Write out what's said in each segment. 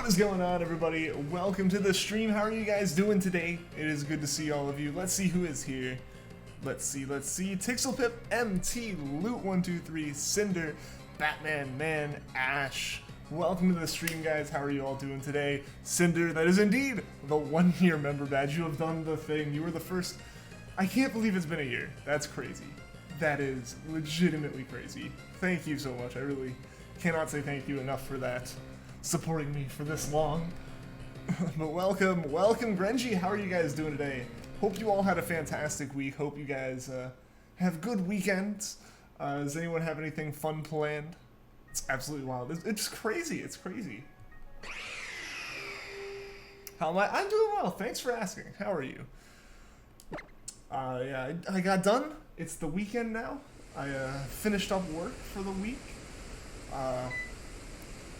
is going on, everybody? Welcome to the stream. How are you guys doing today? It is good to see all of you. Let's see who is here. Let's see. Tixelpip, MT, Loot123, Cinder, Batman, Man, Ash. Welcome to the stream, guys. How are you all doing today? Cinder, that is indeed the 1-year member badge. You have done the thing. You were the first. I can't believe it's been a year. That's crazy. That is legitimately crazy. Thank you so much. I really cannot say thank you enough for that. Supporting me for this long. But welcome, Grenji. How are you guys doing today? Hope you all had a fantastic week. Hope you guys have good weekends. Does anyone have anything fun planned? It's absolutely wild. It's crazy. It's crazy. How am I? I'm doing well. Thanks for asking. How are you? Yeah, I got done. It's the weekend now. I finished up work for the week.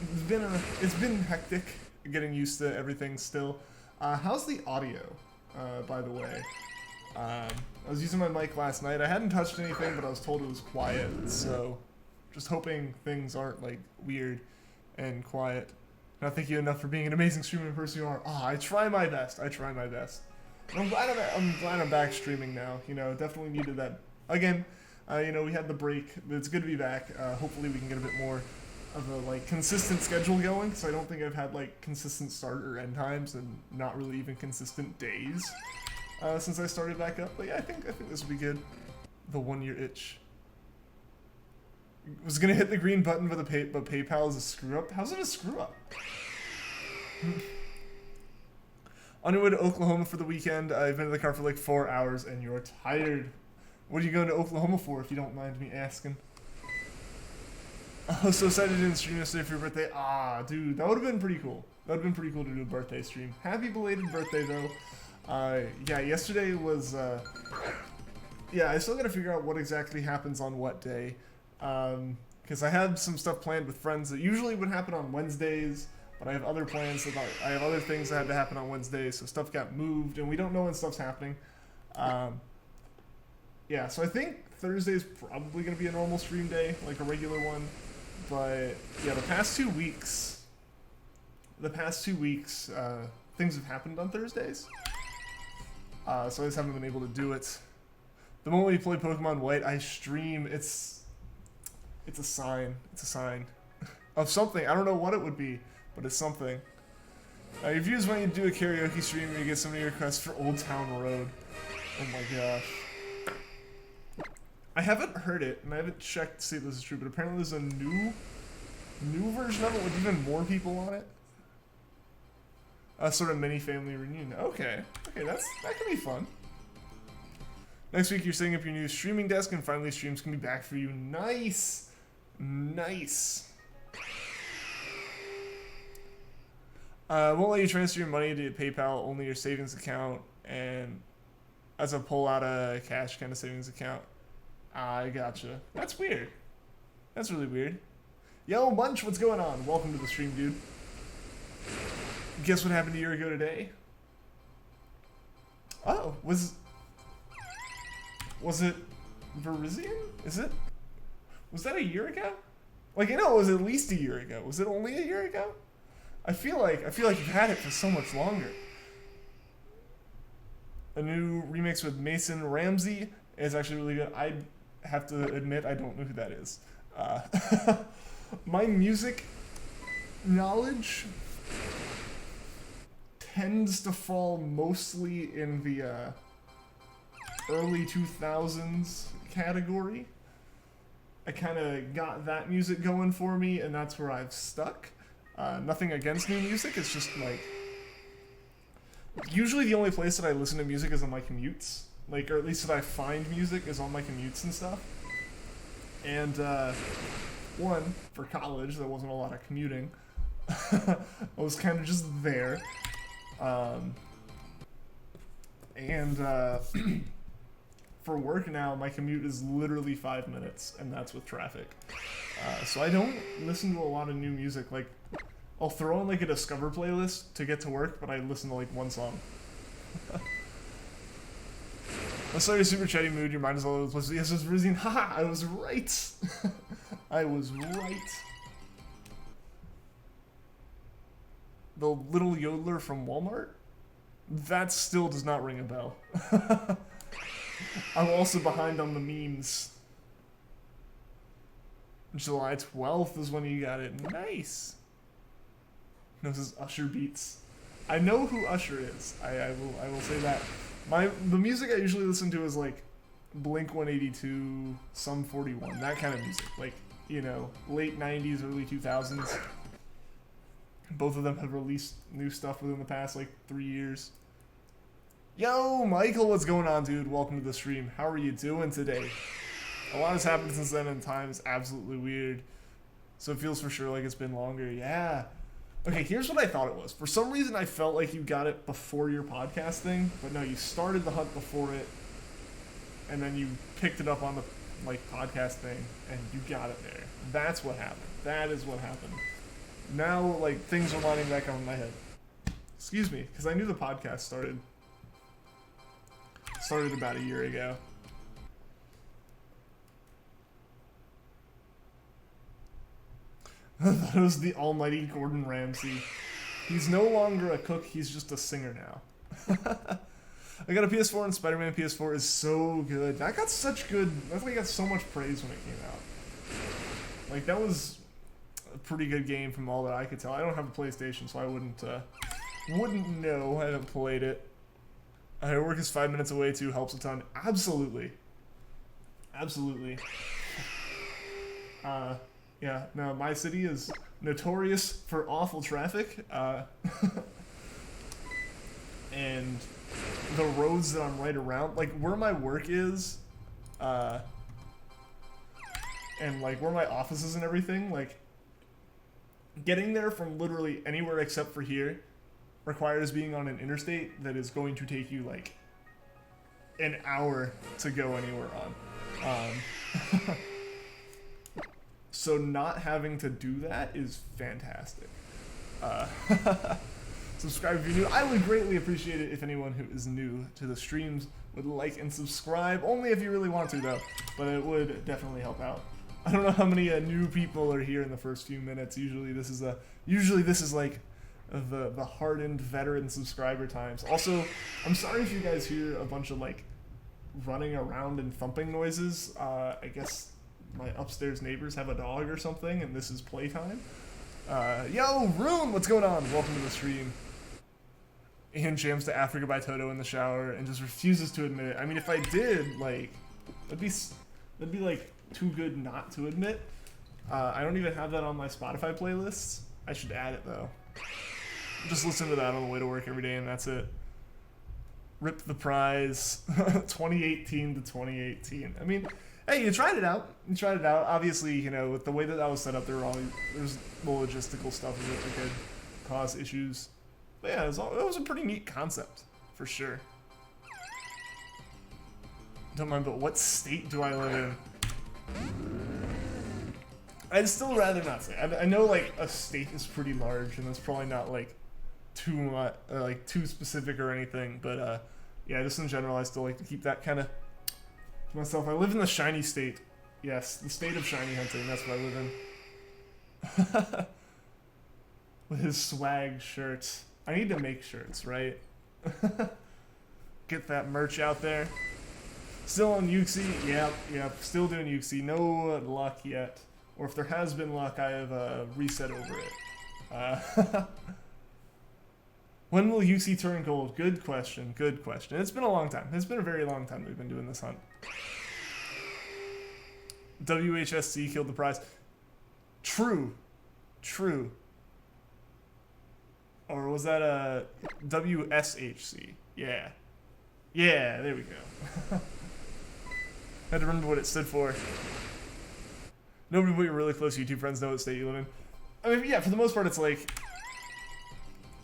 It's been hectic getting used to everything still. How's the audio, by the way? I was using my mic last night. I hadn't touched anything, but I was told it was quiet, so just hoping things aren't like weird and quiet. Not thank you enough for being an amazing streamer person you are. I try my best. I'm glad I'm back streaming now. You know, definitely needed that. Again, you know, we had the break, but it's good to be back. Hopefully we can get a bit more of a like consistent schedule going, so I don't think I've had like consistent start or end times and not really even consistent days since I started back up. But yeah, I think this will be good. The 1 year itch. Was gonna hit the green button, but PayPal is a screw up. How's it a screw up? On your way to Oklahoma for the weekend. I've been in the car for like 4 hours, and you're tired. What are you going to Oklahoma for, if you don't mind me asking? I was so excited to stream yesterday for your birthday. Ah, dude, that would have been pretty cool. That would have been pretty cool to do a birthday stream. Happy belated birthday, though. Yeah, yesterday was, yeah, I still gotta figure out what exactly happens on what day. Because I had some stuff planned with friends that usually would happen on Wednesdays, but I have other plans that I have other things that had to happen on Wednesdays, so stuff got moved, and we don't know when stuff's happening. Yeah, so I think Thursday's probably gonna be a normal stream day, like a regular one. But yeah, the past 2 weeks, things have happened on Thursdays. So I just haven't been able to do it. The moment we play Pokemon White, I stream. It's a sign. It's a sign of something. I don't know what it would be, but it's something. Your views when you do a karaoke stream and you get so many requests for Old Town Road. Oh my gosh. I haven't heard it, and I haven't checked to see if this is true, but apparently there's a new version of it with even more people on it. A sort of mini family reunion. Okay, that could be fun. Next week you're setting up your new streaming desk, and finally streams can be back for you. Nice, nice. Won't let you transfer your money to PayPal, only your savings account, and as a pull out a cash kind of savings account. I gotcha. That's weird. That's really weird. Yo, Munch, what's going on? Welcome to the stream, dude. Guess what happened a year ago today? Oh, was it Verizian? Was that a year ago? Like, I know it was at least a year ago. Was it only a year ago? I feel like you've had it for so much longer. A new remix with Mason Ramsey is actually really good. I have to admit, I don't know who that is. My music knowledge tends to fall mostly in the early 2000s category. I kind of got that music going for me, and that's where I've stuck. Nothing against new music, it's just like... Usually the only place that I listen to music is on my commutes. Like, or at least that I find music is on my commutes and stuff. And, one, for college, there wasn't a lot of commuting. I was kind of just there. For work now, my commute is literally 5 minutes, and that's with traffic. So I don't listen to a lot of new music. Like, I'll throw in like a Discover playlist to get to work, but I listen to like one song. I saw your super chatty mood, your mind is all over the place. Yes, it's Rizian. Haha, I was right. I was right. The little yodeler from Walmart? That still does not ring a bell. I'm also behind on the memes. July 12th is when you got it. Nice. No, this is Usher Beats. I know who Usher is. I will say that. The music I usually listen to is like Blink 182, Sum 41, that kind of music. Like, you know, late 90s, early 2000s. Both of them have released new stuff within the past like 3 years. Yo, Michael, what's going on, dude? Welcome to the stream. How are you doing today? A lot has happened since then, and time is absolutely weird. So it feels for sure like it's been longer. Yeah. Okay, here's what I thought it was. For some reason, I felt like you got it before your podcast thing, but no, you started the hunt before it, and then you picked it up on the like podcast thing, and you got it there. That's what happened. That is what happened. Now, like, things are lining back up in my head. Excuse me, because I knew the podcast started about a year ago. That was the almighty Gordon Ramsay. He's no longer a cook, he's just a singer now. I got a PS4 and Spider-Man PS4 is so good. That got such good, that got so much praise when it came out. Like, that was a pretty good game from all that I could tell. I don't have a PlayStation, so I wouldn't know. I haven't played it. Her work is 5 minutes away too, helps a ton. Absolutely. Absolutely. Yeah, no, my city is notorious for awful traffic. And the roads that I'm right around, like where my work is, and like where my office is and everything, like getting there from literally anywhere except for here requires being on an interstate that is going to take you like an hour to go anywhere on. So not having to do that is fantastic. Subscribe if you're new. I would greatly appreciate it if anyone who is new to the streams would like and subscribe. Only if you really want to though, but it would definitely help out. I don't know how many new people are here in the first few minutes. Usually this is like the hardened veteran subscriber times. Also, I'm sorry if you guys hear a bunch of like running around and thumping noises. I guess my upstairs neighbors have a dog or something, and this is playtime. Yo, Rune, what's going on? Welcome to the stream. Ian jams to Africa by Toto in the shower and just refuses to admit it. I mean, if I did, like, that'd be like too good not to admit. I don't even have that on my Spotify playlists. I should add it though. Just listen to that on the way to work every day, and that's it. Rip the prize. 2018 to 2018. I mean, hey, you tried it out. You tried it out. Obviously, you know, with the way that was set up, there's the logistical stuff of it that could cause issues. But yeah, it was a pretty neat concept, for sure. Don't mind, but what state do I live in? I'd still rather not say. I know, like, a state is pretty large, and that's probably not, like, too much, too specific or anything. But, yeah, just in general, I still like to keep that kind of to myself. I live in the shiny state. Yes, the state of shiny hunting. That's what I live in. With his swag shirts. I need to make shirts, right? Get that merch out there. Still on Uxie? Yep. Still doing Uxie. No luck yet. Or if there has been luck, I have reset over it. When will Uxie turn gold? Good question. Good question. It's been a long time. It's been a very long time we've been doing this hunt. WHSC killed the prize. True. Or was that a WSHC? Yeah. Yeah, there we go. Had to remember what it stood for. Nobody but your really close YouTube friends know what state you live in. I mean, yeah, for the most part, it's like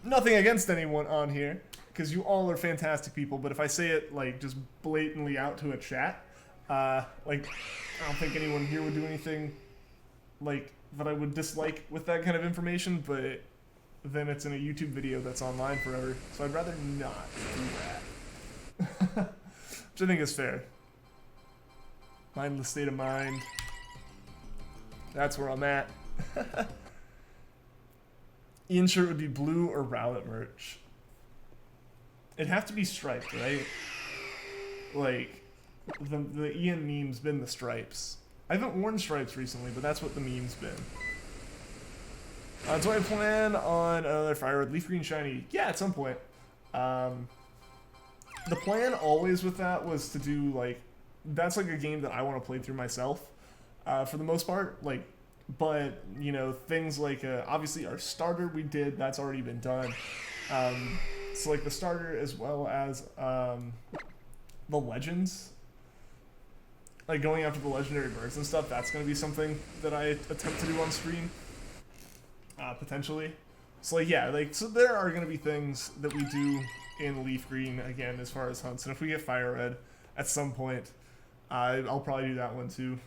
nothing against anyone on here, because you all are fantastic people, but if I say it, like, just blatantly out to a chat, like, I don't think anyone here would do anything, like, that I would dislike with that kind of information, but then it's in a YouTube video that's online forever, so I'd rather not do that. Which I think is fair. Mindless state of mind. That's where I'm at. Ian shirt would be blue or Rowlet merch. It'd have to be striped, right? Like, the Ian meme's been the stripes. I haven't worn stripes recently, but that's what the meme's been. So I plan on another Fire Red Leaf Green Shiny. Yeah, at some point. The plan always with that was to do, like, that's like a game that I want to play through myself, for the most part. Like, but, you know, things like, obviously our starter we did, that's already been done. So like the starter as well as the legends, like going after the legendary birds and stuff, that's going to be something that I attempt to do on stream, potentially. So like, yeah, like, so there are going to be things that we do in Leaf Green again as far as hunts, and if we get Fire Red at some point, I'll probably do that one too.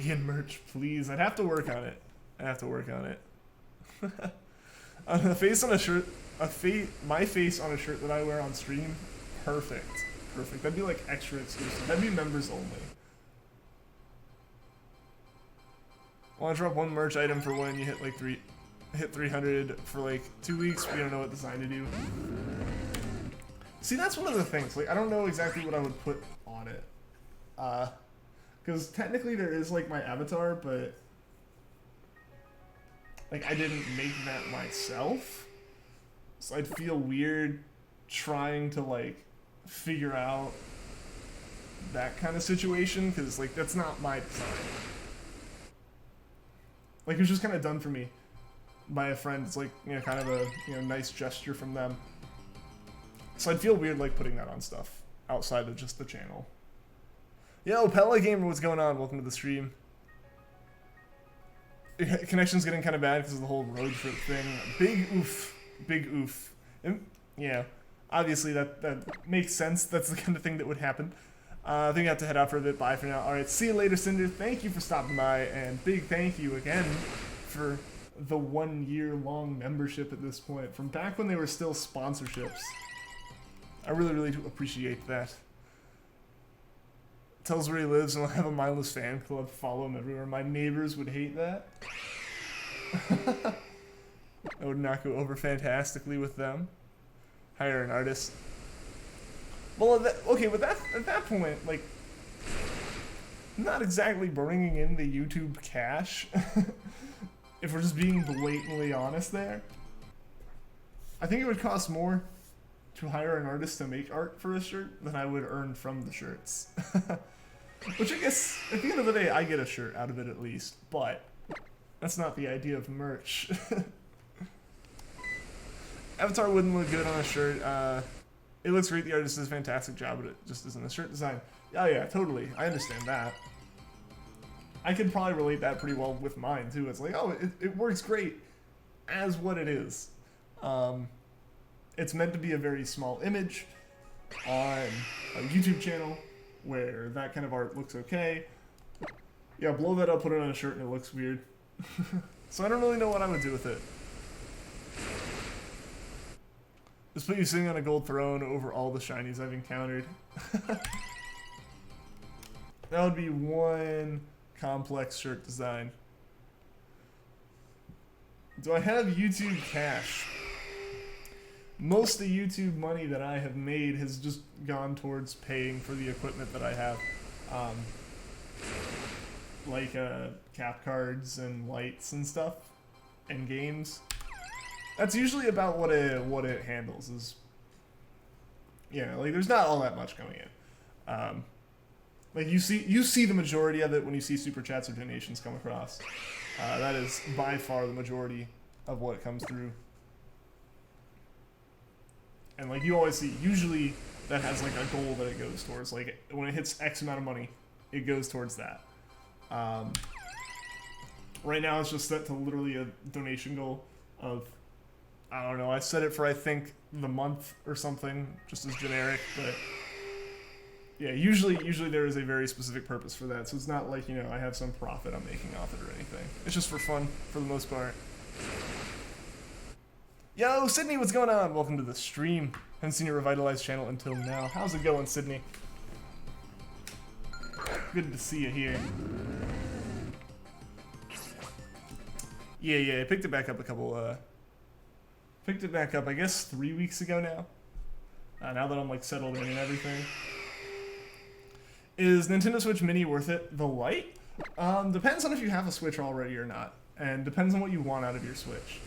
Ian merch, please. I'd have to work on it. A face on a shirt, my face on a shirt that I wear on stream, perfect. That'd be like extra exclusive. That'd be members only. I want to drop one merch item for when you hit like 300 for like 2 weeks. We don't know what design to do. See, that's one of the things. Like, I don't know exactly what I would put on it. Because technically there is, like, my avatar, but, like, I didn't make that myself. So I'd feel weird trying to, like, figure out that kind of situation, because, like, that's not my design. Like, it was just kind of done for me by a friend. It's like, you know, kind of a, you know, nice gesture from them. So I'd feel weird, like, putting that on stuff outside of just the channel. Yo, Pella Gamer, what's going on? Welcome to the stream. Connection's getting kind of bad because of the whole road trip thing. Big oof. Big oof. And, yeah, obviously that makes sense. That's the kind of thing that would happen. I think I have to head out for a bit. Bye for now. Alright, see you later, Cinder. Thank you for stopping by, and big thank you again for the 1-year-long membership at this point, from back when they were still sponsorships. I really, really do appreciate that. Tells where he lives, and I'll have a mindless fan club. Follow him everywhere. My neighbors would hate that. That would not go over fantastically with them. Hire an artist. Well, okay, but at that point, like, not exactly bringing in the YouTube cash. If we're just being blatantly honest there, I think it would cost more to hire an artist to make art for a shirt than I would earn from the shirts. Which I guess, at the end of the day, I get a shirt out of it at least, but that's not the idea of merch. Avatar wouldn't look good on a shirt. It looks great, the artist does a fantastic job, but it just isn't a shirt design. Oh yeah, totally, I understand that. I could probably relate that pretty well with mine too. It's like, oh, it works great as what it is. It's meant to be a very small image on a YouTube channel where that kind of art looks okay. Yeah, blow that up, put it on a shirt, and it looks weird. So I don't really know what I would do with it. Just put you sitting on a gold throne over all the shinies I've encountered. That would be one complex shirt design. Do I have YouTube cash? Most of the YouTube money that I have made has just gone towards paying for the equipment that I have. Like cap cards and lights and stuff, and games. That's usually about what it handles. Is, yeah, like there's not all that much coming in. Like you see the majority of it when you see super chats or donations come across. That is by far the majority of what comes through. And like you always see, usually that has like a goal that it goes towards. Like when it hits X amount of money, it goes towards that. Right now it's just set to literally a donation goal of, I don't know, I set it for I think the month or something, just as generic, but yeah, usually there is a very specific purpose for that, so it's not like, you know, I have some profit I'm making off it or anything. It's just for fun, for the most part. Yo, Sydney, what's going on? Welcome to the stream. Haven't seen your revitalized channel until now. How's it going, Sydney? Good to see you here. Yeah, I picked it back up picked it back up, I guess, 3 weeks ago now. Now that I'm, like, settled in and everything. Is Nintendo Switch Mini worth it? The Lite? Depends on if you have a Switch already or not. And depends on what you want out of your Switch.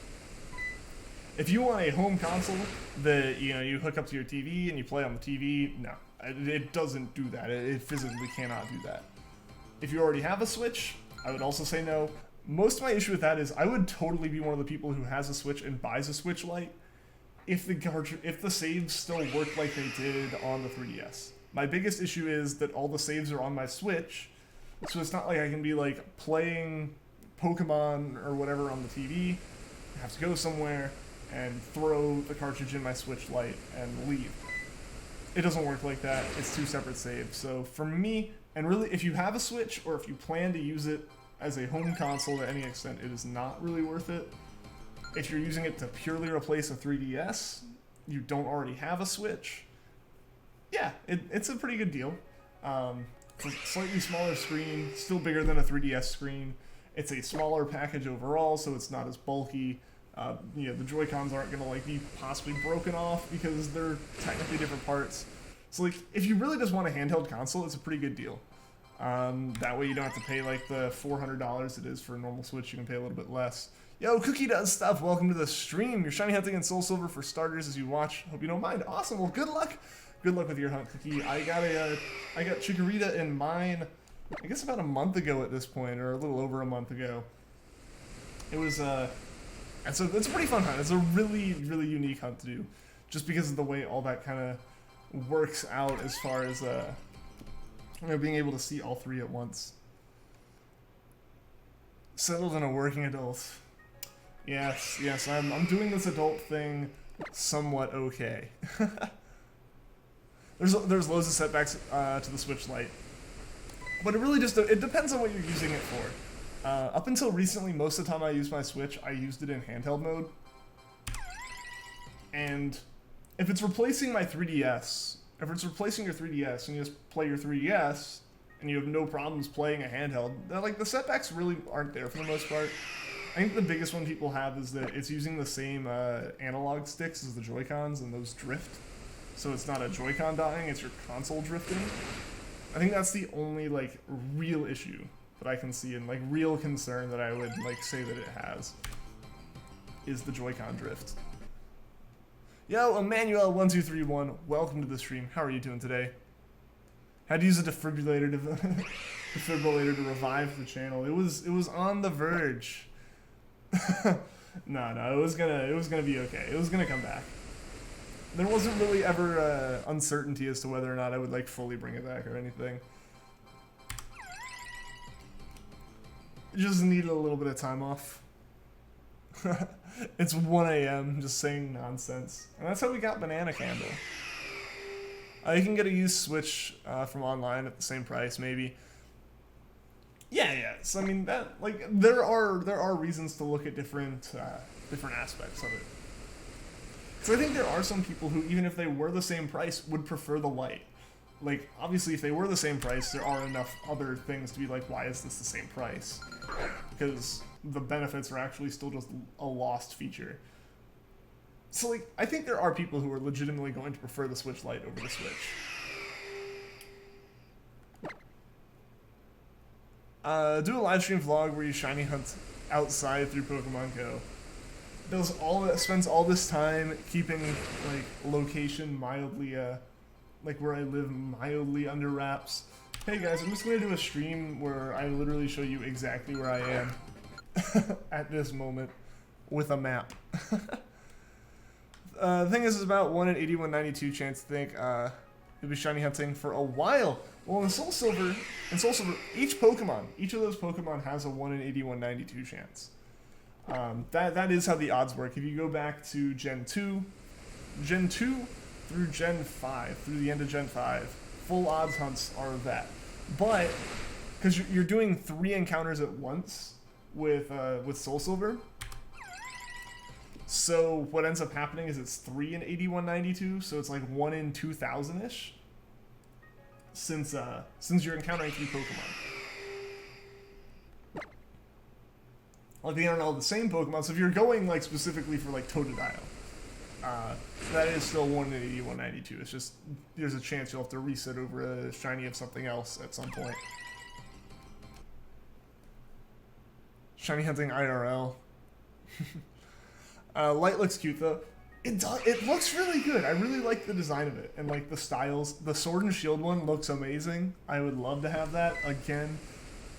If you want a home console that, you know, you hook up to your TV and you play on the TV, no. It doesn't do that. It physically cannot do that. If you already have a Switch, I would also say no. Most of my issue with that is I would totally be one of the people who has a Switch and buys a Switch Lite if the saves still work like they did on the 3DS. My biggest issue is that all the saves are on my Switch, so it's not like I can be like playing Pokemon or whatever on the TV, I have to go somewhere and throw the cartridge in my Switch Lite and leave. It doesn't work like that. It's two separate saves. So for me, and really if you have a Switch or if you plan to use it as a home console to any extent, it is not really worth it. If you're using it to purely replace a 3DS, you don't already have a Switch, yeah, it's a pretty good deal. It's a slightly smaller screen, still bigger than a 3DS screen. It's a smaller package overall, so it's not as bulky. You know, the Joy-Cons aren't going to like be possibly broken off because they're technically different parts. So like, if you really just want a handheld console, it's a pretty good deal. That way you don't have to pay like the $400 it is for a normal Switch. You can pay a little bit less. Yo, Cookie does stuff. Welcome to the stream. You're shiny hunting in Soul Silver for starters as you watch. Hope you don't mind. Awesome. Well, good luck. Good luck with your hunt, Cookie. I got Chikorita in mine, I guess about a month ago at this point, or a little over a month ago. It was and so it's a pretty fun hunt. It's a really, really unique hunt to do, just because of the way all that kind of works out as far as being able to see all three at once. Settled in a working adult. Yes, I'm doing this adult thing somewhat okay. There's loads of setbacks to the Switch Lite, but it really just it depends on what you're using it for. Up until recently, most of the time I used my Switch, I used it in handheld mode. And if it's replacing my 3DS, if it's replacing your 3DS and you just play your 3DS and you have no problems playing a handheld, like the setbacks really aren't there for the most part. I think the biggest one people have is that it's using the same analog sticks as the Joy-Cons and those drift. So it's not a Joy-Con dying, it's your console drifting. I think that's the only like real issue that I can see and like real concern that I would like say that it has is the Joy-Con drift. Yo, Emmanuel1231, welcome to the stream. How are you doing today? Had to use a defibrillator to revive the channel. It was on the verge. No, it was gonna be okay. It was gonna come back. There wasn't really ever uncertainty as to whether or not I would like fully bring it back or anything. It just needed a little bit of time off. It's 1 AM, just saying nonsense. And that's how we got Banana Candle. You can get a used Switch from online at the same price, maybe. Yeah. So I mean, that like there are reasons to look at different aspects of it. So I think there are some people who, even if they were the same price, would prefer the Lite. Like, obviously, if they were the same price, there are enough other things to be like, why is this the same price? Because the benefits are actually still just a lost feature. So, like, I think there are people who are legitimately going to prefer the Switch Lite over the Switch. Do a live stream vlog where you shiny hunt outside through Pokemon Go. Spends all this time keeping like location mildly like where I live mildly under wraps. Hey guys, I'm just gonna do a stream where I literally show you exactly where I am at this moment with a map. The thing is, it's about 1 in 8192 chance to think you'll be shiny hunting for a while. Well, in Soul Silver, each of those Pokemon has a 1 in 8192 chance. That is how the odds work. If you go back to Gen 2 through Gen 5, through the end of Gen 5, full odds hunts are that. But, because you're doing 3 encounters at once with Soul Silver, so what ends up happening is it's 3 in 8192, so it's like 1 in 2000-ish, since you're encountering 3 Pokemon. Like, they aren't all the same Pokemon, so if you're going, like, specifically for, like, Totodile, that is still 1 in 8192. It's just, there's a chance you'll have to reset over a shiny of something else at some point. Shiny hunting IRL. Light looks cute, though. It looks really good. I really like the design of it, and, like, the styles. The Sword and Shield one looks amazing. I would love to have that, again,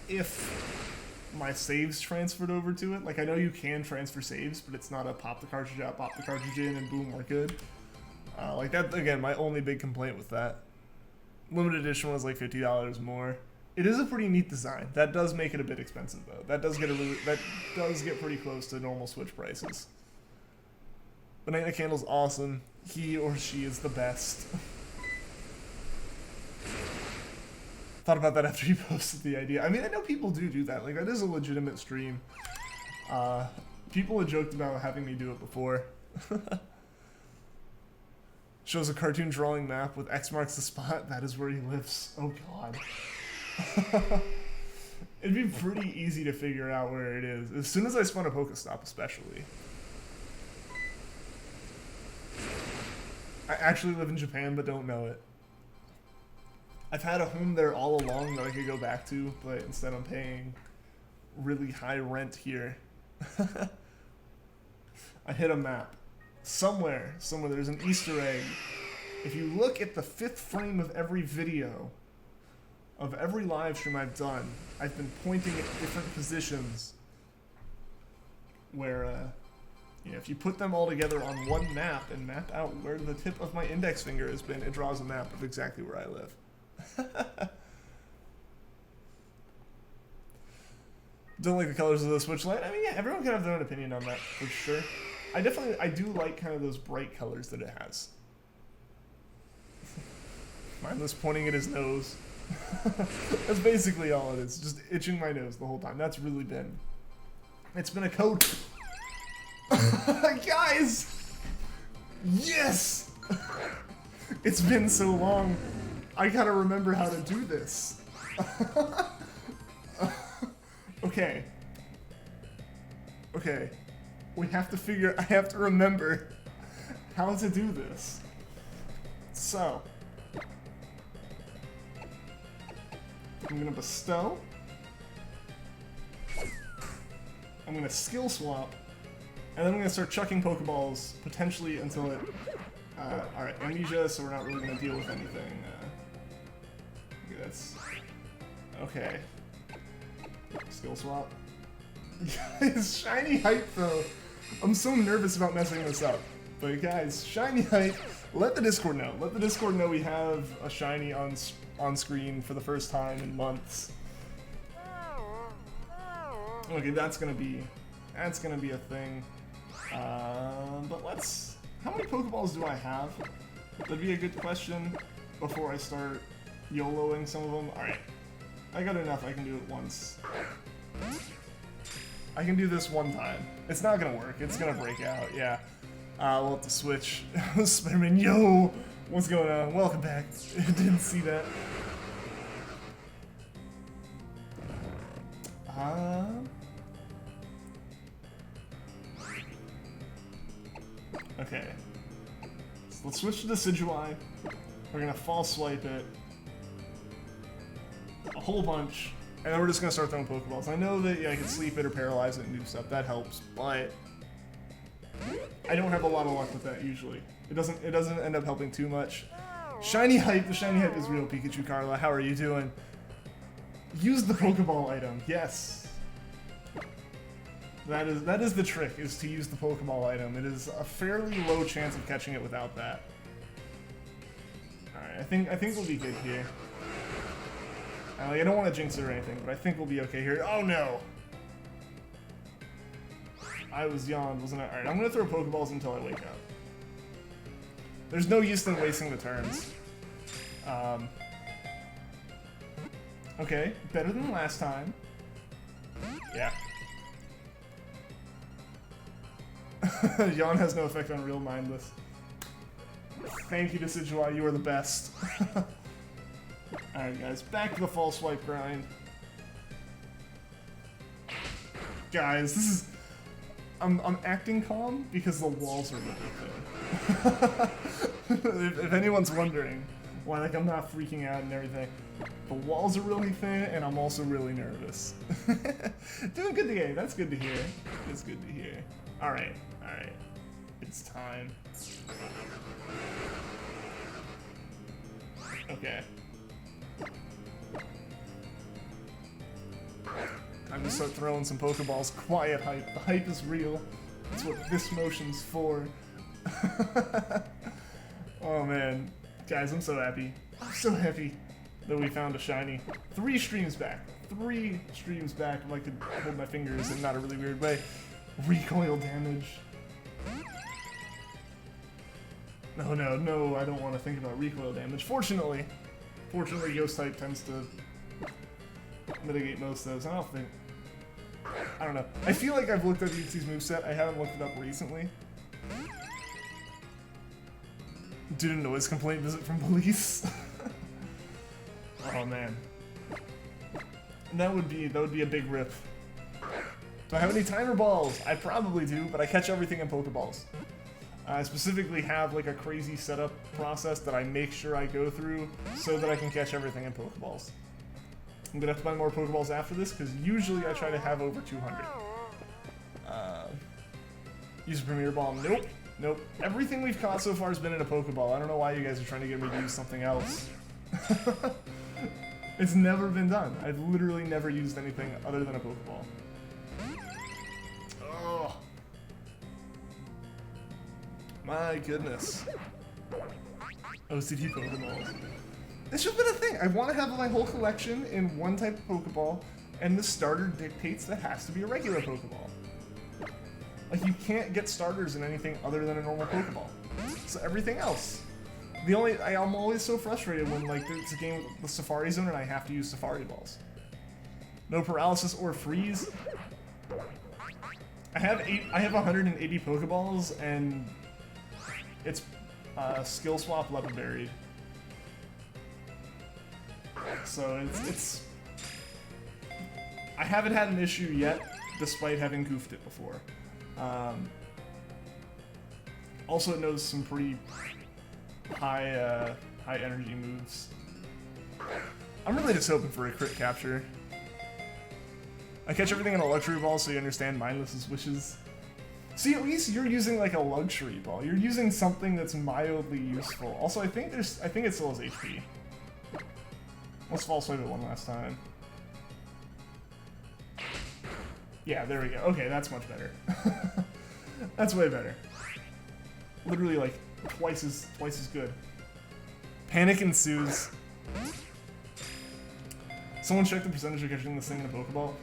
if my saves transferred over to it. Like, I know you can transfer saves, but it's not a pop the cartridge out, pop the cartridge in, and boom, we're good. Like, that, again, my only big complaint with that. Limited edition was like $50 more. It is a pretty neat design. That does make it a bit expensive, though. That does get pretty close to normal Switch prices. Banana Candle's awesome. He or she is the best. Thought about that after you posted the idea. I mean, I know people do that. Like, that is a legitimate stream. People have joked about having me do it before. Shows a cartoon drawing map with X marks the spot. That is where he lives. Oh, God. It'd be pretty easy to figure out where it is. As soon as I spawn a Pokestop, especially. I actually live in Japan, but don't know it. I've had a home there all along that I could go back to, but instead I'm paying really high rent here. I hit a map. Somewhere there's an Easter egg. If you look at the 5th frame of every video, of every live stream I've done, I've been pointing at different positions where, you know, if you put them all together on one map and map out where the tip of my index finger has been, it draws a map of exactly where I live. Don't like the colors of the Switch Lite. I mean, yeah, everyone can have their own opinion on that, for sure. I do like kind of those bright colors that it has. Mindless pointing at his nose. That's basically all it is, just itching my nose the whole time. That's really been... It's been a code. Guys! Yes! It's been so long. I gotta remember how to do this. Okay. Okay. I have to remember how to do this. So. I'm gonna bestow. I'm gonna skill swap. And then I'm gonna start chucking Pokeballs, potentially until it... Alright, amnesia, so we're not really gonna deal with anything. Okay, that's... Okay. Skill swap. Guys, shiny hype though. I'm so nervous about messing this up. But guys, shiny hype. Let the Discord know. Let the Discord know we have a shiny on screen for the first time in months. Okay, that's gonna be a thing. But let's... How many Pokeballs do I have? That'd be a good question before I start YOLOing some of them. Alright. I got enough, I can do it once. I can do this one time. It's not gonna work, it's gonna break out, yeah. We'll have to switch. Spider-Man, yo! What's going on? Welcome back. Didn't see that. Okay. So let's switch to Decidueye. We're gonna false swipe it. A whole bunch. And then we're just gonna start throwing Pokeballs. I know that I can sleep it or paralyze it and do stuff. That helps, but I don't have a lot of luck with that usually. It doesn't end up helping too much. Shiny hype. The shiny hype is real. Pikachu Carla, how are you doing? Use the Pokeball item. Yes. That is the trick, is to use the Pokeball item. It is a fairly low chance of catching it without that. Alright, I think we'll be good here. I don't want to jinx it or anything, but I think we'll be okay here. Oh no! I was yawned, wasn't I? Alright, I'm gonna throw Pokeballs until I wake up. There's no use in wasting the turns. Okay, better than last time. Yeah. Yawn has no effect on real mindless. Thank you, Decidueye, you are the best. Alright guys, back to the false swipe grind. Guys, this is... I'm acting calm because the walls are really thin. if anyone's wondering why I'm not freaking out and everything, the walls are really thin and I'm also really nervous. Doing good today, that's good to hear. It's good to hear. Alright, alright. It's time. Okay. Time to start throwing some Pokeballs. Quiet hype. The hype is real. That's what this motion's for. Oh man. Guys, I'm so happy. I'm so happy that we found a shiny. 3 streams back. 3 streams back. If I could hold my fingers in not a really weird way. Recoil damage. No, no, no, I don't want to think about recoil damage. Fortunately, Ghost type tends to mitigate most of those. I don't know. I feel like I've looked up Yuxi's moveset. I haven't looked it up recently. Due to noise complaint visit from police. Oh man. That would be a big rip. Do I have any timer balls? I probably do, but I catch everything in Pokeballs. I specifically have like a crazy setup process that I make sure I go through so that I can catch everything in Pokeballs. I'm gonna have to buy more Pokeballs after this because usually I try to have over 200. Use a Premier Ball. Nope. Nope. Everything we've caught so far has been in a Pokeball. I don't know why you guys are trying to get me to use something else. It's never been done. I've literally never used anything other than a Pokeball. Oh. My goodness. OCD Pokeballs. This should have been a thing. I want to have my whole collection in one type of Pokeball, and the starter dictates that has to be a regular Pokeball. Like, you can't get starters in anything other than a normal Pokeball. So everything else. I'm always so frustrated when, like, it's a game with the Safari Zone and I have to use Safari Balls. No Paralysis or Freeze. I have 180 Pokeballs, and it's Skill Swap Level Buried. So it's I haven't had an issue yet, despite having goofed it before. Also, it knows some pretty high energy moves. I'm really just hoping for a crit capture. I catch everything in a luxury ball, so you understand mindless wishes. See, at least you're using like a luxury ball. You're using something that's mildly useful. Also, I think it still has HP. Let's false swipe it one last time. Yeah, there we go. Okay, that's much better. That's way better. Literally like twice as good. Panic ensues. Someone check the percentage of catching this thing in a Pokeball.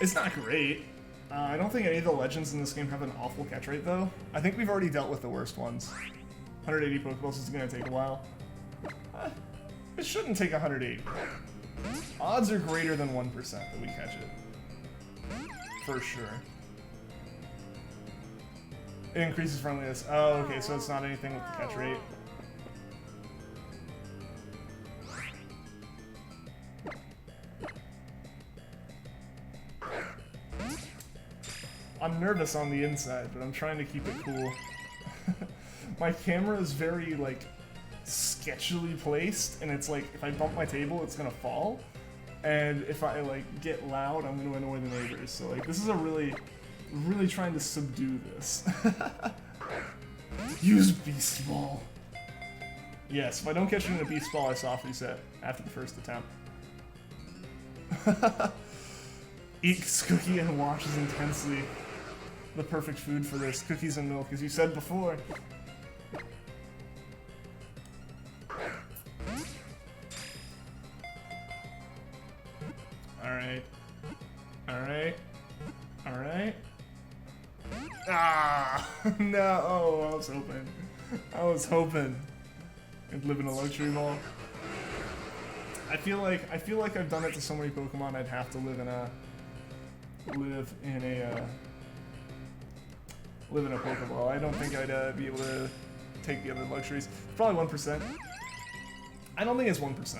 It's not great. I don't think any of the legends in this game have an awful catch rate though. I think we've already dealt with the worst ones. 180 Pokeballs is gonna take a while. It shouldn't take 180. Odds are greater than 1% that we catch it. For sure. It increases friendliness. Oh, okay, so it's not anything with the catch rate. I'm nervous on the inside, but I'm trying to keep it cool. My camera is very, like, sketchily placed, and it's like, if I bump my table, it's gonna fall. And if I, like, get loud, I'm gonna annoy the neighbors. So, like, this is a really trying to subdue this. Use Beast Ball. Yes, if I don't catch it in a Beast Ball, I soft reset after the first attempt. Eats cookie and watches intensely. The perfect food for this. Cookies and milk, as you said before. Alright. Alright. Alright. Ah! No! Oh, I was hoping. I'd live in a luxury ball. I feel like I've done it to so many Pokemon I'd have to live in a Pokeball. I don't think I'd be able to take the other luxuries. Probably 1%. I don't think it's 1%.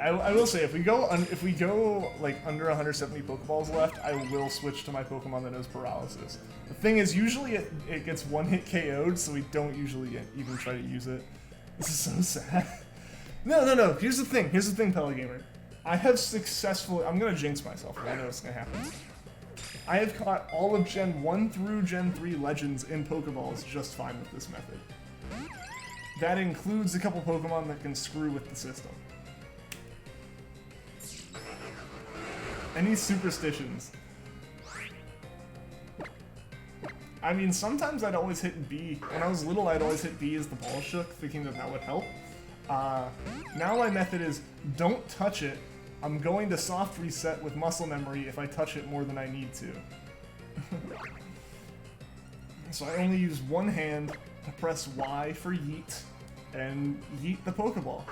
I will say, if we go like under 170 Pokeballs left, I will switch to my Pokemon that knows Paralysis. The thing is, usually it gets one-hit KO'd, so we don't usually even try to use it. This is so sad. No. Here's the thing, Pelagamer. I have successfully... I'm gonna jinx myself, I know it's gonna happen. I have caught all of Gen 1 through Gen 3 Legends in Pokeballs just fine with this method. That includes a couple Pokemon that can screw with the system. Any superstitions? I mean, sometimes I'd always hit B. When I was little, I'd always hit B as the ball shook, thinking that would help. Now my method is, don't touch it. I'm going to soft reset with muscle memory if I touch it more than I need to. So I only use one hand to press Y for yeet, and yeet the Pokeball.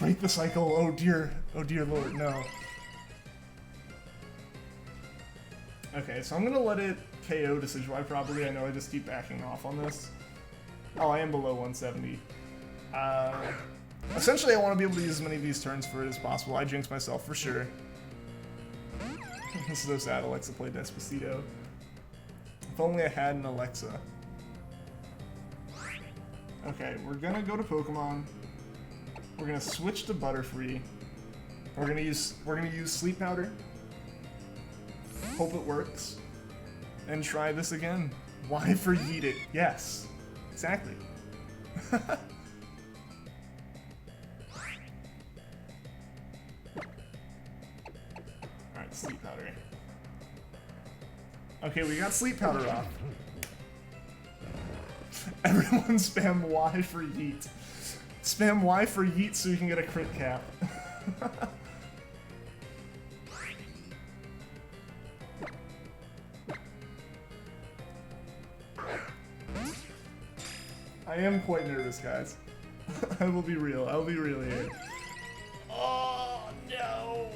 Break the cycle, oh dear lord, no. Okay, so I'm gonna let it KO Decidueye probably. I know I just keep backing off on this. Oh, I am below 170. Essentially, I want to be able to use as many of these turns for it as possible. I jinx myself for sure. This is so sad. Alexa played Despacito. If only I had an Alexa. Okay, we're gonna go to Pokemon. We're gonna switch to Butterfree. We're gonna use Sleep Powder. Hope it works. And try this again. Why for Yeet it? Yes. Exactly. Alright, Sleep Powder. Okay, we got Sleep Powder off. Everyone spam Y for Yeet. Spam Y for Yeet so you can get a crit cap. I am quite nervous, guys. I will be real. I'll be real here. Oh, no.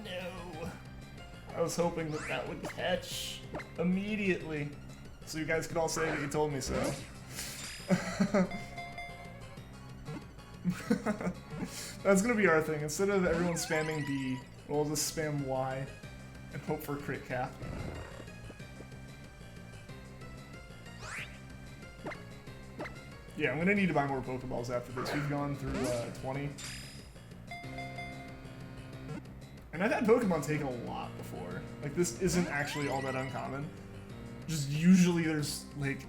No. I was hoping that that would catch immediately. So you guys could all say that you told me so. That's gonna be our thing. Instead of everyone spamming B, we'll just spam Y and hope for crit cap. Yeah, I'm gonna need to buy more Pokeballs after this. We've gone through 20. And I've had Pokemon take a lot before. Like, this isn't actually all that uncommon. Just usually there's, like,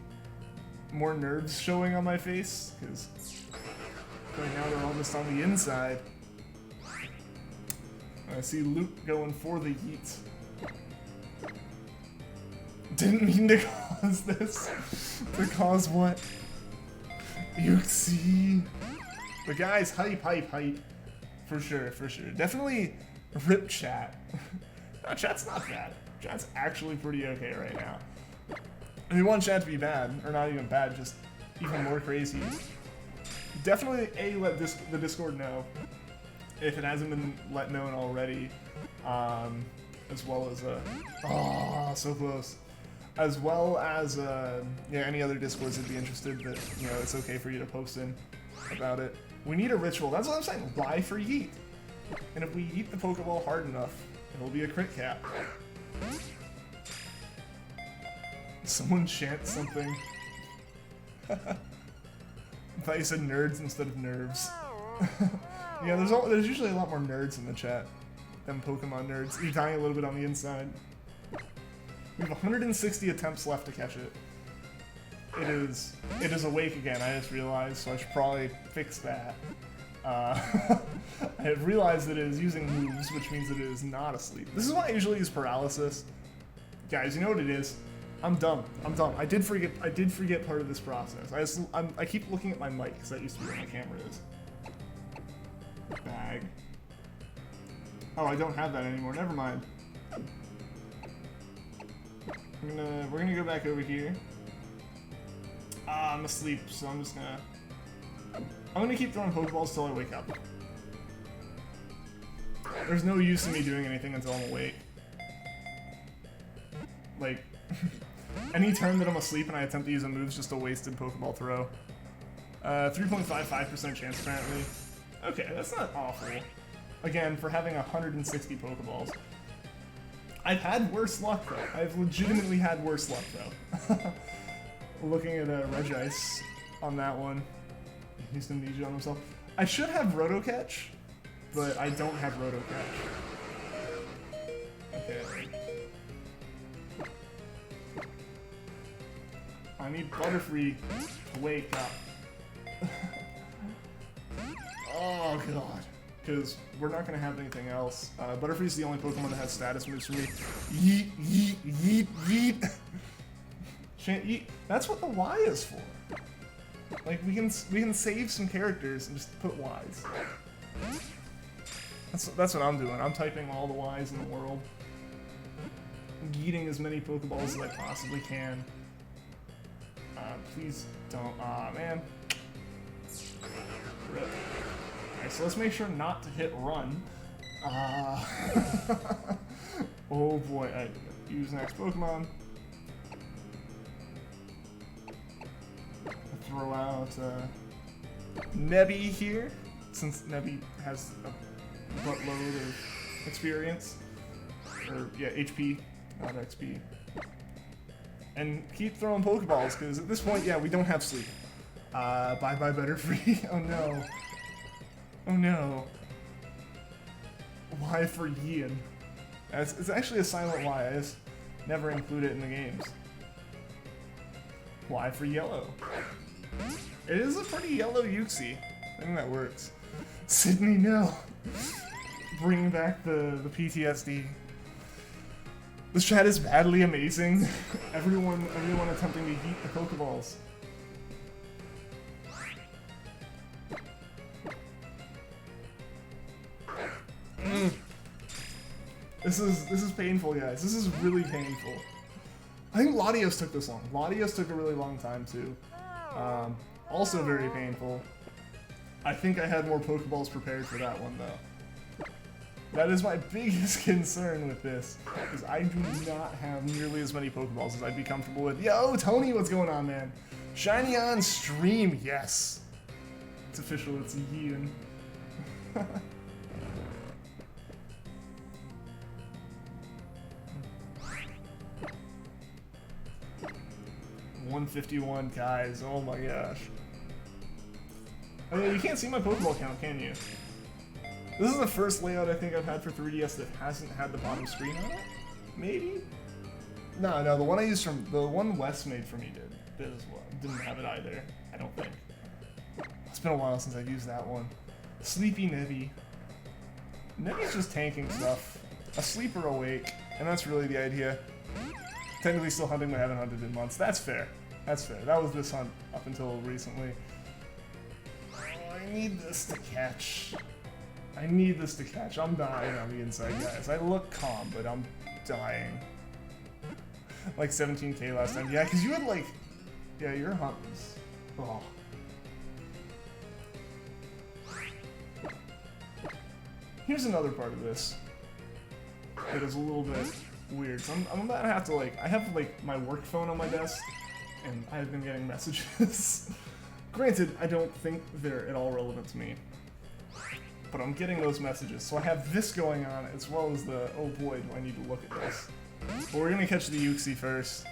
more nerves showing on my face, because right now they're all just on the inside. I see Luke going for the Yeet. Didn't mean to cause this. To cause what? You see? But guys, hype. For sure. Definitely rip chat. No, chat's not bad. Chat's actually pretty okay right now. If you want chat to be bad, or not even bad, just even more crazy, definitely let the Discord know if it hasn't been let known already, as well as oh, so close, as well as yeah, any other Discords that'd be interested that, you know, it's okay for you to post in about it. We need a ritual. That's what I'm saying. Why for Yeet? And if we yeet the Pokeball hard enough, it'll be a crit cap. Someone chant something. I thought you said nerds instead of nerves. Yeah, there's usually a lot more nerds in the chat than Pokemon nerds. You're dying a little bit on the inside. We have 160 attempts left to catch it. It is awake again, I just realized, so I should probably fix that. I have realized that it is using moves, which means that it is not asleep. This is why I usually use paralysis. Guys, you know what it is? I'm dumb. I did forget part of this process. I keep looking at my mic, because that used to be where my camera is. Bag. Oh, I don't have that anymore. Never mind. We're gonna go back over here. I'm asleep, so I'm gonna keep throwing Pokeballs till I wake up. There's no use in me doing anything until I'm awake. Like, any turn that I'm asleep and I attempt to use a move is just a wasted Pokeball throw. 3.55% chance apparently. Okay, that's not awful. Again, for having 160 Pokeballs. I've had worse luck though. I've legitimately had worse luck though. Looking at Regice on that one. He's amnesia on himself. I should have Roto Catch, but I don't have Roto Catch. Okay. I need Butterfree to wake up. Oh god. Because we're not going to have anything else. Butterfree's the only Pokemon that has status moves for me. Yeet, yeet, yeet, yeet. Chant yeet. That's what the Y is for. Like, we can save some characters and just put Ys. That's what I'm doing. I'm typing all the Ys in the world. Yeeting as many Pokeballs as I possibly can. Please don't. Aw, man. Rip. Alright, so let's make sure not to hit run. Oh boy, I use next Pokemon. Throw out Nebby here, since Nebby has a buttload of experience. Or, yeah, HP, not XP. And keep throwing Pokeballs, because at this point, yeah, we don't have sleep. Bye-bye Butterfree. Oh no. Oh no. Y for Yin. It's actually a silent Y. I just never include it in the games. Y for Yellow. It is a pretty yellow Uxie. I think that works. Sydney, no. Bring back the PTSD. This chat is badly amazing. everyone attempting to yeet the Pokeballs. This is painful, guys. This is really painful. I think Latios took this long. Latios took a really long time too. Also very painful. I think I had more Pokeballs prepared for that one though. That is my biggest concern with this, is I do not have nearly as many Pokeballs as I'd be comfortable with. Yo, Tony, what's going on, man? Shiny on stream, yes. It's official, it's Ian. 151, guys, oh my gosh. I mean, you can't see my Pokeball count, can you? This is the first layout I think I've had for 3DS that hasn't had the bottom screen on it? Maybe? No, the one I used from, the one Wes made for me did as well. Didn't have it either, I don't think. It's been a while since I've used that one. Sleepy Nebby. Nebby's just tanking stuff. Asleep or awake, and that's really the idea. Technically still hunting, but I haven't hunted in months. That's fair. That's fair. That was this hunt up until recently. Oh, I need this to catch. I need this to catch. I'm dying on the inside, guys. I look calm, but I'm dying. Like 17k last time. Yeah, because you had like... Yeah, your hunt was... Oh. Here's another part of this that is a little bit weird. So I'm about to have to like... I have like my work phone on my desk, and I've been getting messages. Granted, I don't think they're at all relevant to me, but I'm getting those messages. So I have this going on, as well as the, oh boy, do I need to look at this. But we're gonna catch the Uxie first.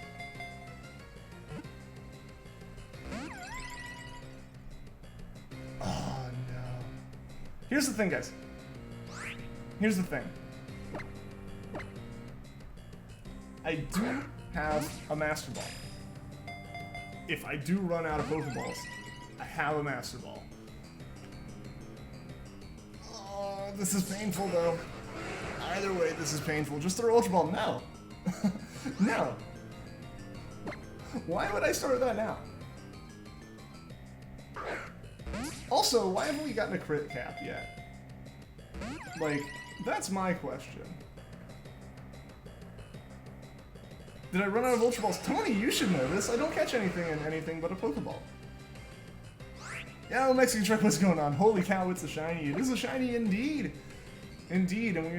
Oh no. Here's the thing, guys. Here's the thing. I do have a Master Ball. If I do run out of Pokeballs, I have a Master Ball. Oh, this is painful though. Either way, this is painful. Just throw Ultra Ball now. No. Why would I start that now? Also, why haven't we gotten a crit cap yet? Like, that's my question. Did I run out of Ultra Balls? Tony, you should know this. I don't catch anything in anything but a Pokeball. Yeah, Mexican Truck, what's going on? Holy cow, it's a shiny. It is a shiny indeed. Indeed, and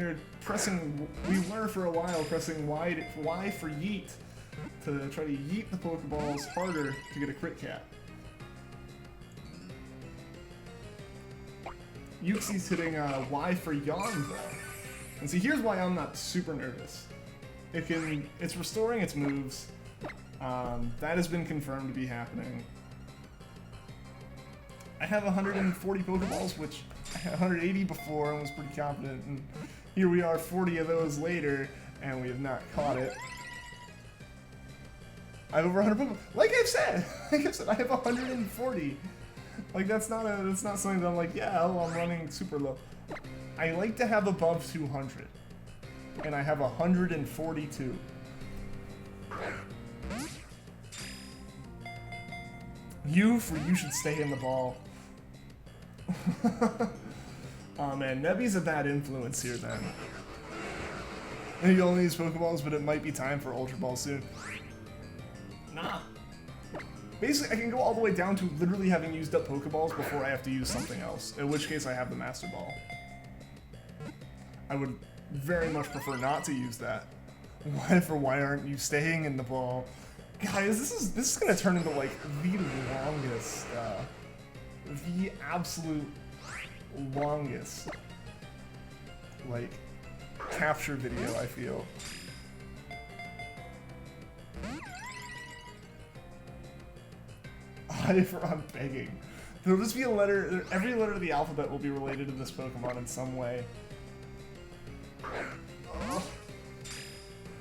we were for a while pressing Y for yeet to try to yeet the Pokeballs harder to get a crit cap. Uxie's hitting Y for yawn though. And see, here's why I'm not super nervous. It's restoring its moves. That has been confirmed to be happening. I have 140 Pokeballs, which I had 180 before and was pretty confident, and here we are 40 of those later, and we have not caught it. I have over 100 Pokeballs. Like I've said, I have 140. Like that's not something that I'm like, yeah, oh, I'm running super low. I like to have above 200. And I have 142. You should stay in the ball. Oh man, Nebby's a bad influence here then. And you only use Pokeballs, but it might be time for Ultra Ball soon. Nah. Basically, I can go all the way down to literally having used up Pokeballs before I have to use something else, in which case I have the Master Ball. I would very much prefer not to use that. Why aren't you staying in the ball? Guys, this is gonna turn into like the longest the absolute longest, like, capture video, I feel. I'm begging. There'll just be a letter, every letter of the alphabet will be related to this Pokemon in some way. Oh.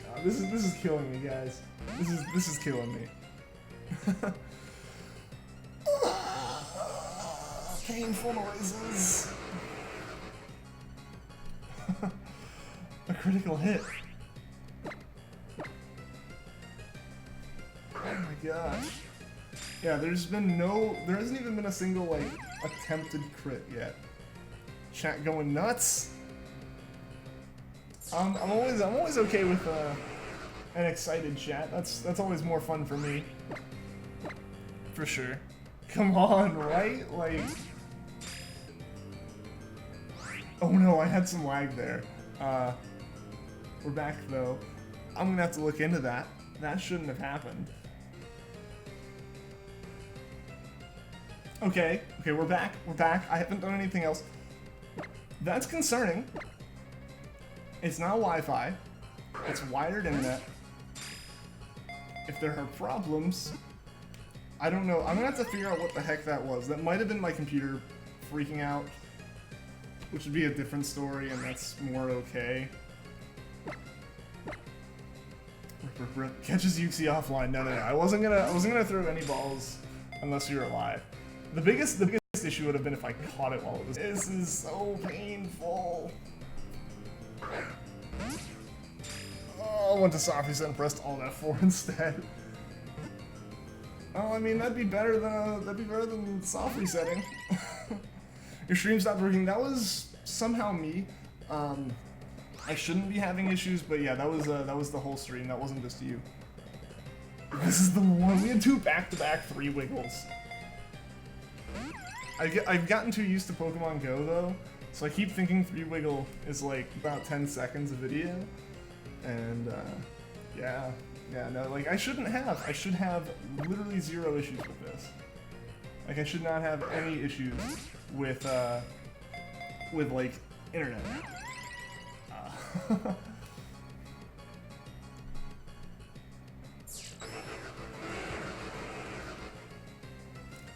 God, this is killing me, guys. This is killing me. Painful noises. A critical hit. Oh my gosh. Yeah, there hasn't even been a single, like, attempted crit yet. Chat going nuts. I'm always okay with an excited chat. That's always more fun for me. For sure. Come on, right? Like, oh no, I had some lag there. We're back though. I'm gonna have to look into that. That shouldn't have happened. Okay, we're back. I haven't done anything else. That's concerning. It's not Wi-Fi. It's wired internet. If there are problems, I don't know. I'm gonna have to figure out what the heck that was. That might have been my computer freaking out, which would be a different story, and that's more okay. Catches Yuxi offline. No. I wasn't gonna throw any balls unless you were alive. The biggest issue would have been if I caught it while it was. This is so painful. Oh, I went to Softy and pressed Alt F4 instead. Oh, I mean that'd be better than soft resetting. Your stream stopped working. That was somehow me. I shouldn't be having issues, but yeah, that was the whole stream. That wasn't just you. This is the one. We had two back-to-back 3 wiggles. I've gotten too used to Pokemon Go though, so I keep thinking 3 wiggle is like about 10 seconds of video, and yeah, no, like I should have literally 0 issues with this. Like I should not have any issues with like internet.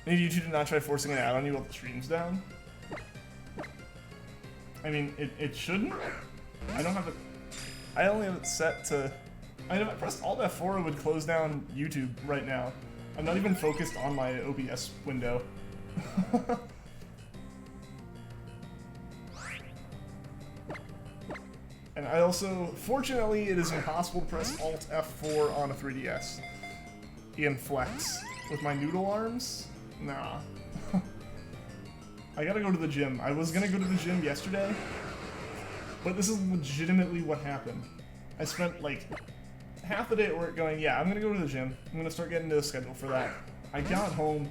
Maybe YouTube did not try forcing it out on you while the stream's down? I mean, it shouldn't. I don't have it. I only have it set to. I know if I pressed Alt F4, it would close down YouTube right now. I'm not even focused on my OBS window. And I also, fortunately, it is impossible to press Alt F4 on a 3DS. In Flex. With my noodle arms? Nah. I gotta go to the gym. I was gonna go to the gym yesterday, but this is legitimately what happened. I spent like half the day at work going, yeah, I'm gonna go to the gym. I'm gonna start getting into the schedule for that. I got home,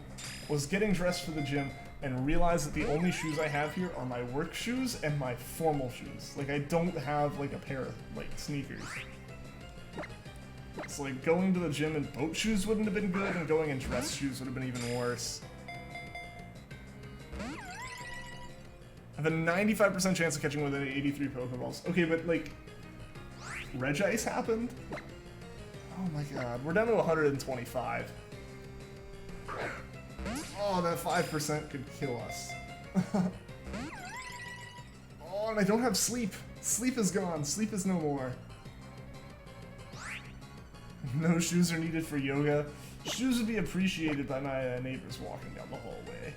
was getting dressed for the gym, and realized that the only shoes I have here are my work shoes and my formal shoes. Like, I don't have, like, a pair of, like, sneakers. It's like, going to the gym in boat shoes wouldn't have been good, and going in dress shoes would have been even worse. I have a 95% chance of catching within 83 Pokeballs. Okay, but, like, Regice happened? Oh my god, we're down to 125. Oh, that 5% could kill us. Oh, and I don't have sleep. Sleep is gone. Sleep is no more. No shoes are needed for yoga. Shoes would be appreciated by my neighbors walking down the hallway.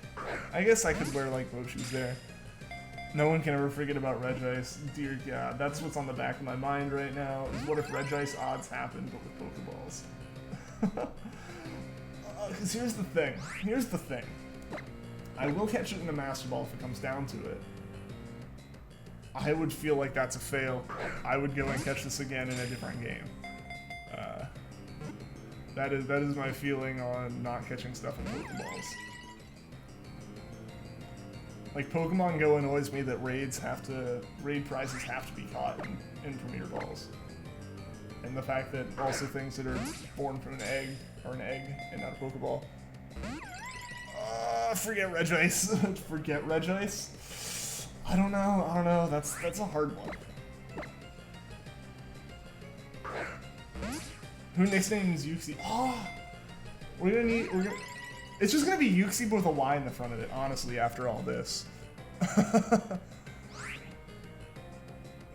I guess I could wear, like, boat shoes there. No one can ever forget about Regice. Dear God, that's what's on the back of my mind right now, is what if Regice odds happened, but with Pokeballs? Because here's the thing. I will catch it in a Master Ball if it comes down to it. I would feel like that's a fail. I would go and catch this again in a different game. That is my feeling on not catching stuff in Pokeballs. Like, Pokemon Go annoys me that raid prizes have to be caught in Premier Balls. And the fact that also things that are born from an egg are an egg and not a Pokeball. Forget Regice. Forget Regice. I don't know. That's a hard one. Who nicknames Yuxi? Oh, it's just gonna be Yuxi but with a Y in the front of it, honestly, after all this. I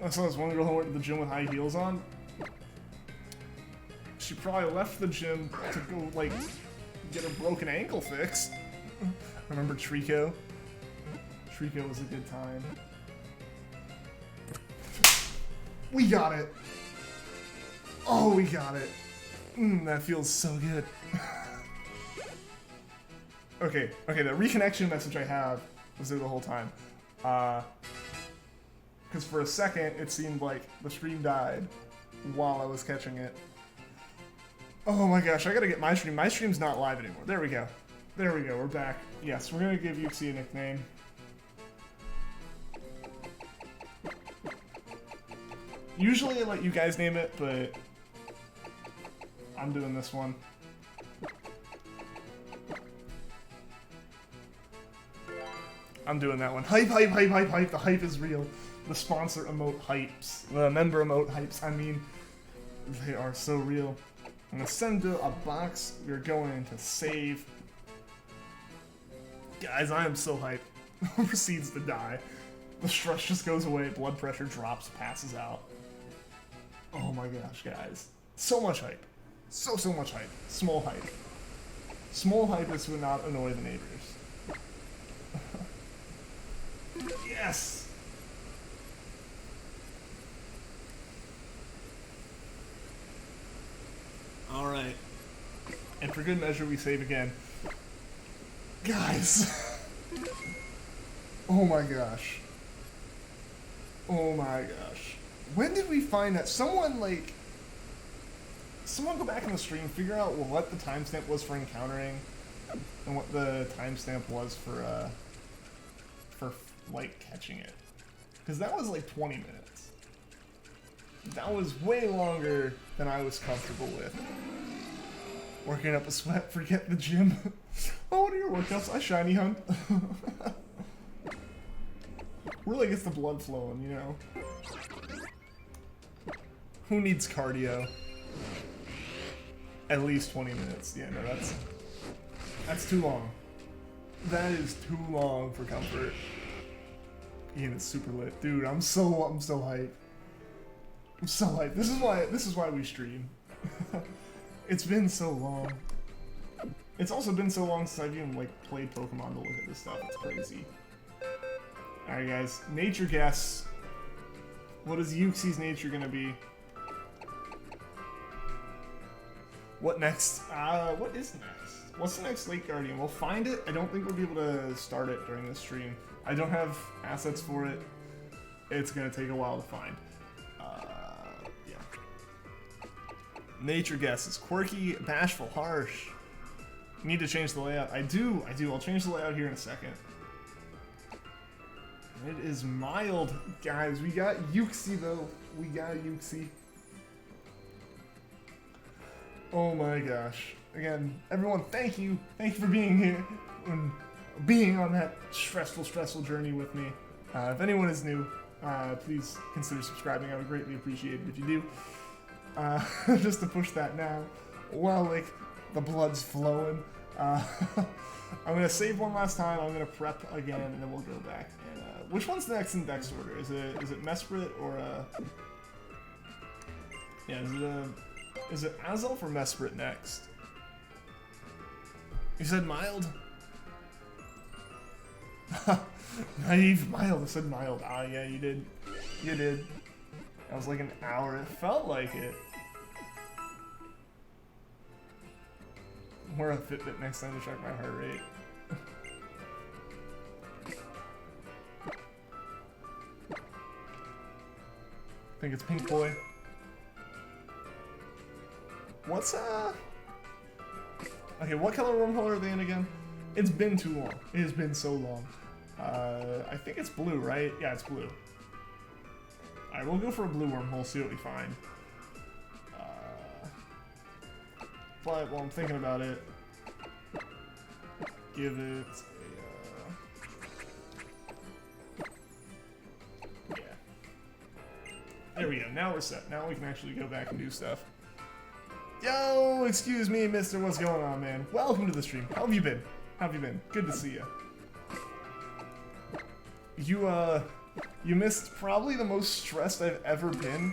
saw this one girl who went to the gym with high heels on. She probably left the gym to go, like, get a broken ankle fixed. Remember Treecko? Treecko was a good time. We got it! Oh, we got it! That feels so good. Okay, the reconnection message I have was there the whole time. Because for a second, it seemed like the stream died while I was catching it. Oh my gosh, I gotta get my stream. My stream's not live anymore. There we go. There we go, we're back. Yes, we're gonna give Yuxi a nickname. Usually I let you guys name it, but I'm doing this one. I'm doing that one. Hype, hype, hype, hype, hype. The hype is real. The sponsor emote hypes. The member emote hypes. I mean, they are so real. I'm gonna send to a box. We're going to save. Guys, I am so hyped. Proceeds to die. The stress just goes away. Blood pressure drops. Passes out. Oh my gosh, guys. So much hype. So much hype. Small hype. Small hype is to not annoy the neighbors. Yes! Alright. And for good measure, we save again. Guys! Oh my gosh. Oh my gosh. When did we find that? Someone go back in the stream, figure out what the timestamp was for encountering, and what the timestamp was for like, catching it. Because that was like 20 minutes. That was way longer than I was comfortable with. Working up a sweat, forget the gym. Oh, what are your workouts? I shiny hunt. Really gets the blood flowing, you know? Who needs cardio? At least 20 minutes. Yeah, no, that's too long. That is too long for comfort. Ian is super lit. Dude, I'm so hyped. I'm so hyped. This is why we stream. It's been so long. It's also been so long since I've even like played Pokemon to look at this stuff. It's crazy. Alright guys, nature guess. What is Yuxi's nature gonna be? What next? What is next? What's the next Lake Guardian? We'll find it. I don't think we'll be able to start it during this stream. I don't have assets for it. It's gonna take a while to find. Yeah. Nature guess is quirky, bashful, harsh. Need to change the layout. I do. I'll change the layout here in a second. It is mild, guys. We got Yuxi though. We got Yuxi. Oh my gosh. Again, everyone, thank you. Thank you for being here and being on that stressful journey with me. If anyone is new, please consider subscribing. I would greatly appreciate it if you do. Just to push that now, while like the blood's flowing. I'm gonna save one last time. I'm gonna prep again, and then we'll go back. And which one's next in Dex order? Is it Mesprit or yeah? Is it Azelf or Mesprit next? You said mild? Naive mild. I said mild. Ah, yeah, you did. You did. That was like an hour. It felt like it. Wear a Fitbit next time to check my heart rate. I think it's Pink Boy. What's okay, what color wormhole are they in again? It's been too long. It has been so long. I think it's blue, right? Yeah, it's blue. Alright, we'll go for a blue wormhole, see what we find. But while I'm thinking about it, give it There we go. Now we're set. Now we can actually go back and do stuff. Yo, excuse me, mister. What's going on, man? Welcome to the stream. How have you been? How have you been? Good to see you. You missed probably the most stressed I've ever been.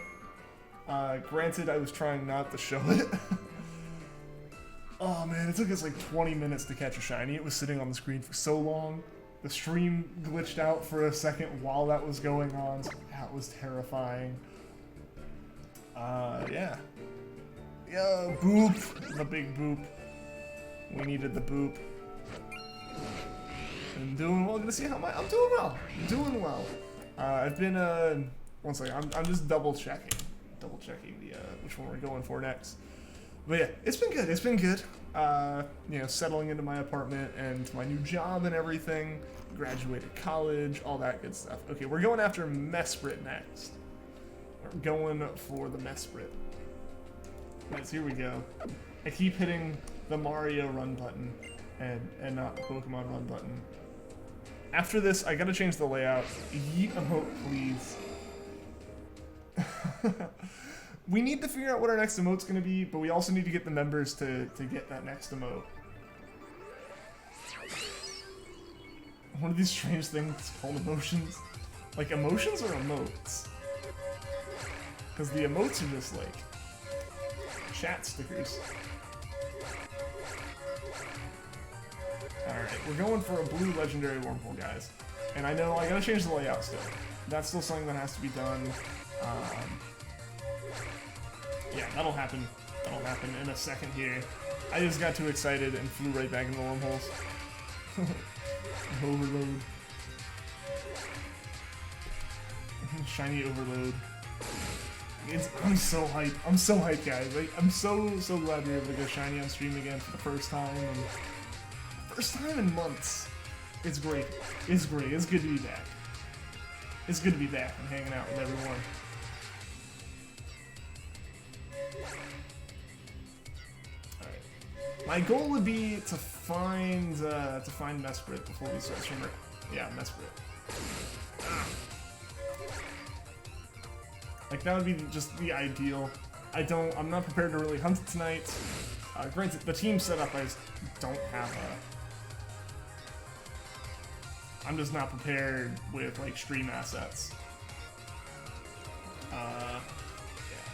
Granted, I was trying not to show it. Oh man, it took us like 20 minutes to catch a shiny. It was sitting on the screen for so long. The stream glitched out for a second while that was going on, so that was terrifying. Yeah. Yeah, boop! The big boop. We needed the boop. I'm doing well. Gonna see how I'm doing well. I'm doing well. I've been, one second, I'm just double checking the, which one we're going for next. But yeah, it's been good, it's been good. You know, settling into my apartment and my new job and everything. Graduated college, all that good stuff. Okay, we're going after Mesprit next. We're going for the Mesprit. Right, here we go. I keep hitting the Mario run button and not the Pokemon run button. After this, I gotta change the layout. Yeet emote, please. We need to figure out what our next emote's gonna be, but we also need to get the members to get that next emote. One of these strange things called emotions. Like emotions or emotes? Because the emotes are just like chat stickers. Alright, we're going for a blue legendary wormhole, guys. And I know I gotta change the layout still. That's still something that has to be done. Yeah, that'll happen. That'll happen in a second here. I just got too excited and flew right back into the wormholes. Overload. Shiny overload. I'm so hyped. I'm so hyped, guys. Like, I'm so glad we were able to go shiny on stream again for the first time. And first time in months. It's great. It's great. It's good to be back. It's good to be back and hanging out with everyone. Alright. My goal would be to find Mesprit before we start streaming. Yeah, Mesprit. Like, that would be just the ideal. I'm not prepared to really hunt it tonight. Granted, the team setup, I just don't have I'm just not prepared with, like, stream assets. Yeah,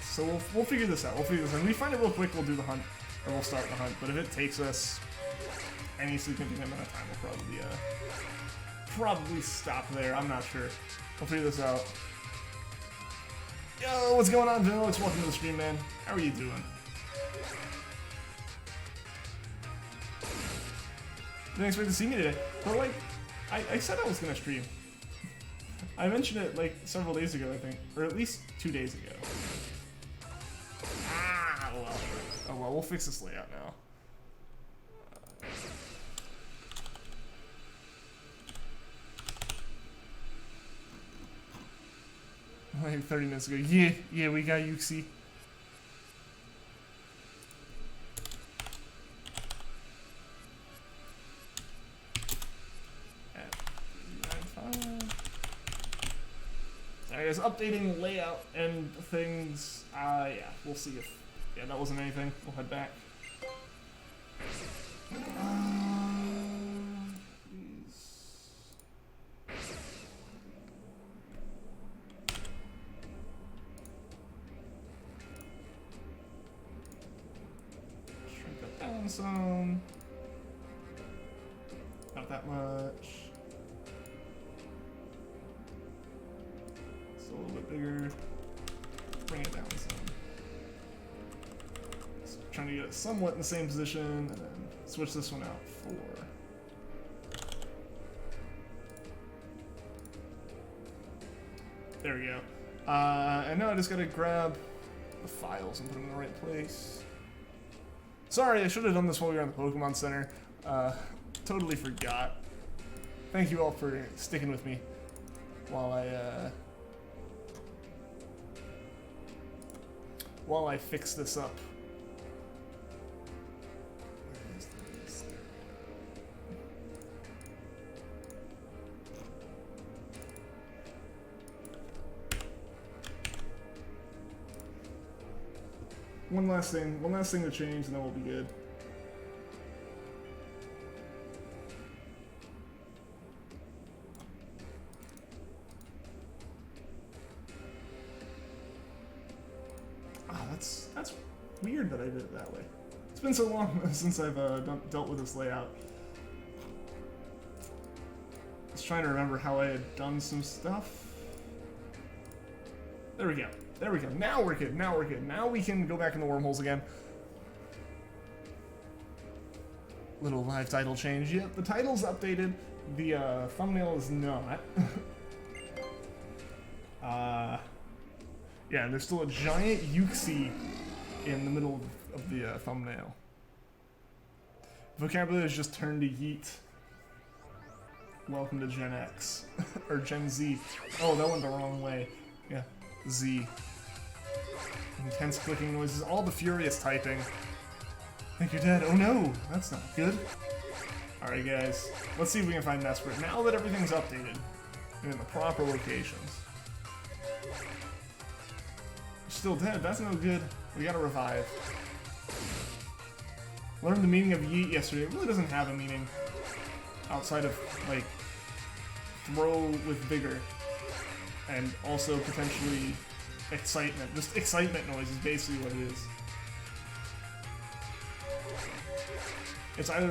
so we'll figure this out. When we find it real quick, we'll do the hunt, or we'll start the hunt. But if it takes us any significant amount of time, we'll probably stop there. I'm not sure. We'll figure this out. Yo, what's going on, Vanilla? Welcome to the stream, man. How are you doing? Didn't expect to see me today, but like, I said I was gonna stream. I mentioned it like several days ago, I think, or at least 2 days ago. Well. Oh well, we'll fix this layout now. Like 30 minutes ago. Yeah, we got Yuxi. Sorry guys, updating layout and things. Yeah, we'll see if... Yeah, that wasn't anything. We'll head back. Some. Not that much. It's a little bit bigger. Bring it down some. So trying to get it somewhat in the same position, and then switch this one out for. There we go. And now I just gotta grab the files and put them in the right place. Sorry, I should have done this while we were on the Pokemon Center. Totally forgot. Thank you all for sticking with me while I fix this up. Where is this? One last thing to change, and then we'll be good. Ah, that's weird that I did it that way. It's been so long since I've dealt with this layout. I was trying to remember how I had done some stuff. There we go. There we go. Now we're good. Now we're good. Now we can go back in the wormholes again. Little live title change. Yep, the title's updated. The thumbnail is not. Yeah, there's still a giant Uxie in the middle of the thumbnail. Vocabulary has just turned to yeet. Welcome to Gen X. Or Gen Z. Oh, that went the wrong way. Yeah, Z. Intense clicking noises, all the furious typing. I think you're dead. Oh no, that's not good. Alright guys, let's see if we can find Mesprit now that everything's updated and in the proper locations. Still dead, that's no good. We gotta revive. Learned the meaning of yeet yesterday. It really doesn't have a meaning outside of, like, throw with vigor. And also potentially excitement. Just excitement noise is basically what it is. It's either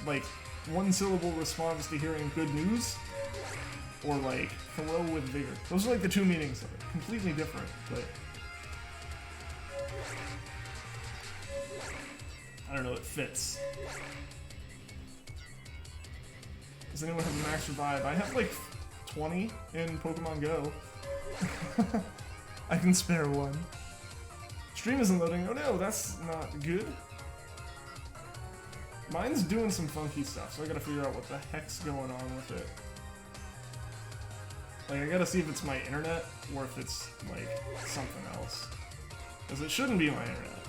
like one syllable response to hearing good news, or like throw with vigor. Those are like the two meanings of it. Completely different, but I don't know, it fits. Does anyone have a max revive? I have like 20 in Pokemon Go. I can spare one. Stream isn't loading. Oh no, that's not good. Mine's doing some funky stuff, so I gotta figure out what the heck's going on with it. Like, I gotta see if it's my internet, or if it's, like, something else. Because it shouldn't be my internet.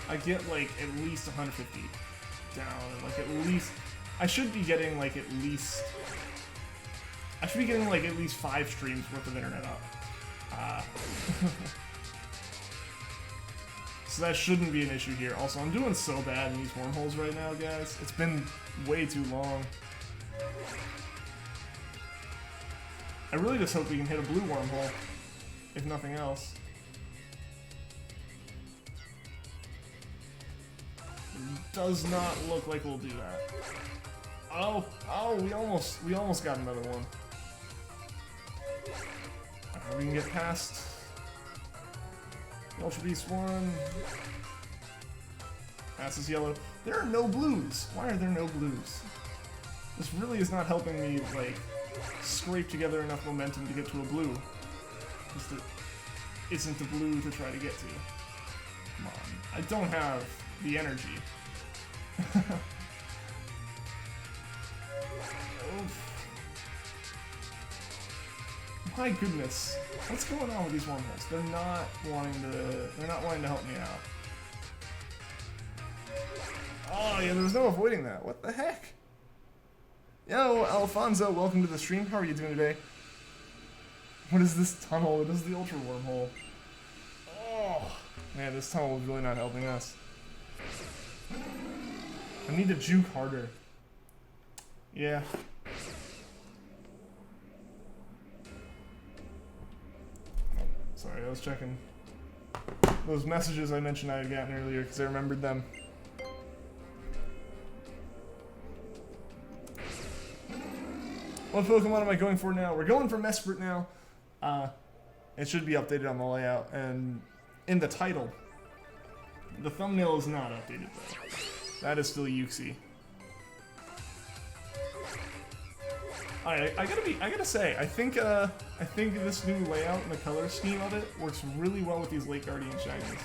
I get, like, at least 150 down, and, like, at least... I should be getting, like, at least... I should be getting, like, at least 5 streams worth of internet up. So that shouldn't be an issue here. Also, I'm doing so bad in these wormholes right now, guys. It's been way too long. I really just hope we can hit a blue wormhole, if nothing else. It does not look like we'll do that. Oh, we almost got another one. Alright, we can get past Ultra Beast 1. Passes yellow. There are no blues. Why are there no blues? This really is not helping me, like, scrape together enough momentum to get to a blue. Because there isn't a blue to try to get to. Come on. I don't have the energy. My goodness. What's going on with these wormholes? They're not wanting to help me out. Oh yeah, there's no avoiding that. What the heck? Yo, Alfonso, welcome to the stream. How are you doing today? What is this tunnel? It is the Ultra Wormhole. Oh, man, this tunnel is really not helping us. I need to juke harder. Yeah. Sorry, I was checking those messages I mentioned I had gotten earlier because I remembered them. What Pokemon am I going for now? We're going for Mesprit now. It should be updated on the layout and in the title. The thumbnail is not updated though. That is still Uxie. Alright, I gotta say, I think this new layout and the color scheme of it works really well with these Lake Guardian Shinies.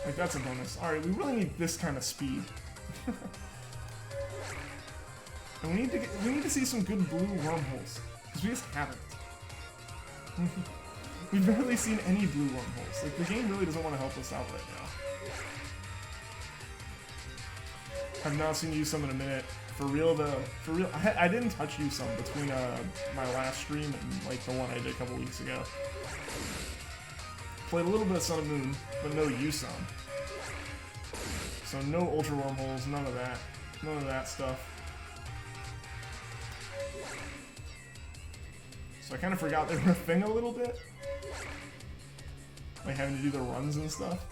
Like, that's a bonus. Alright, we really need this kind of speed. And we need to see some good blue wormholes, because we just haven't. We've barely seen any blue wormholes. Like, the game really doesn't want to help us out right now. I've not seen you some in a minute. For real though, for real, I didn't touch you some between my last stream and like the one I did a couple weeks ago. played a little bit of Sun and Moon, but no Yuson. So no Ultra Wormholes, none of that. None of that stuff. So I kind of forgot they were a thing a little bit. Like having to do the runs and stuff.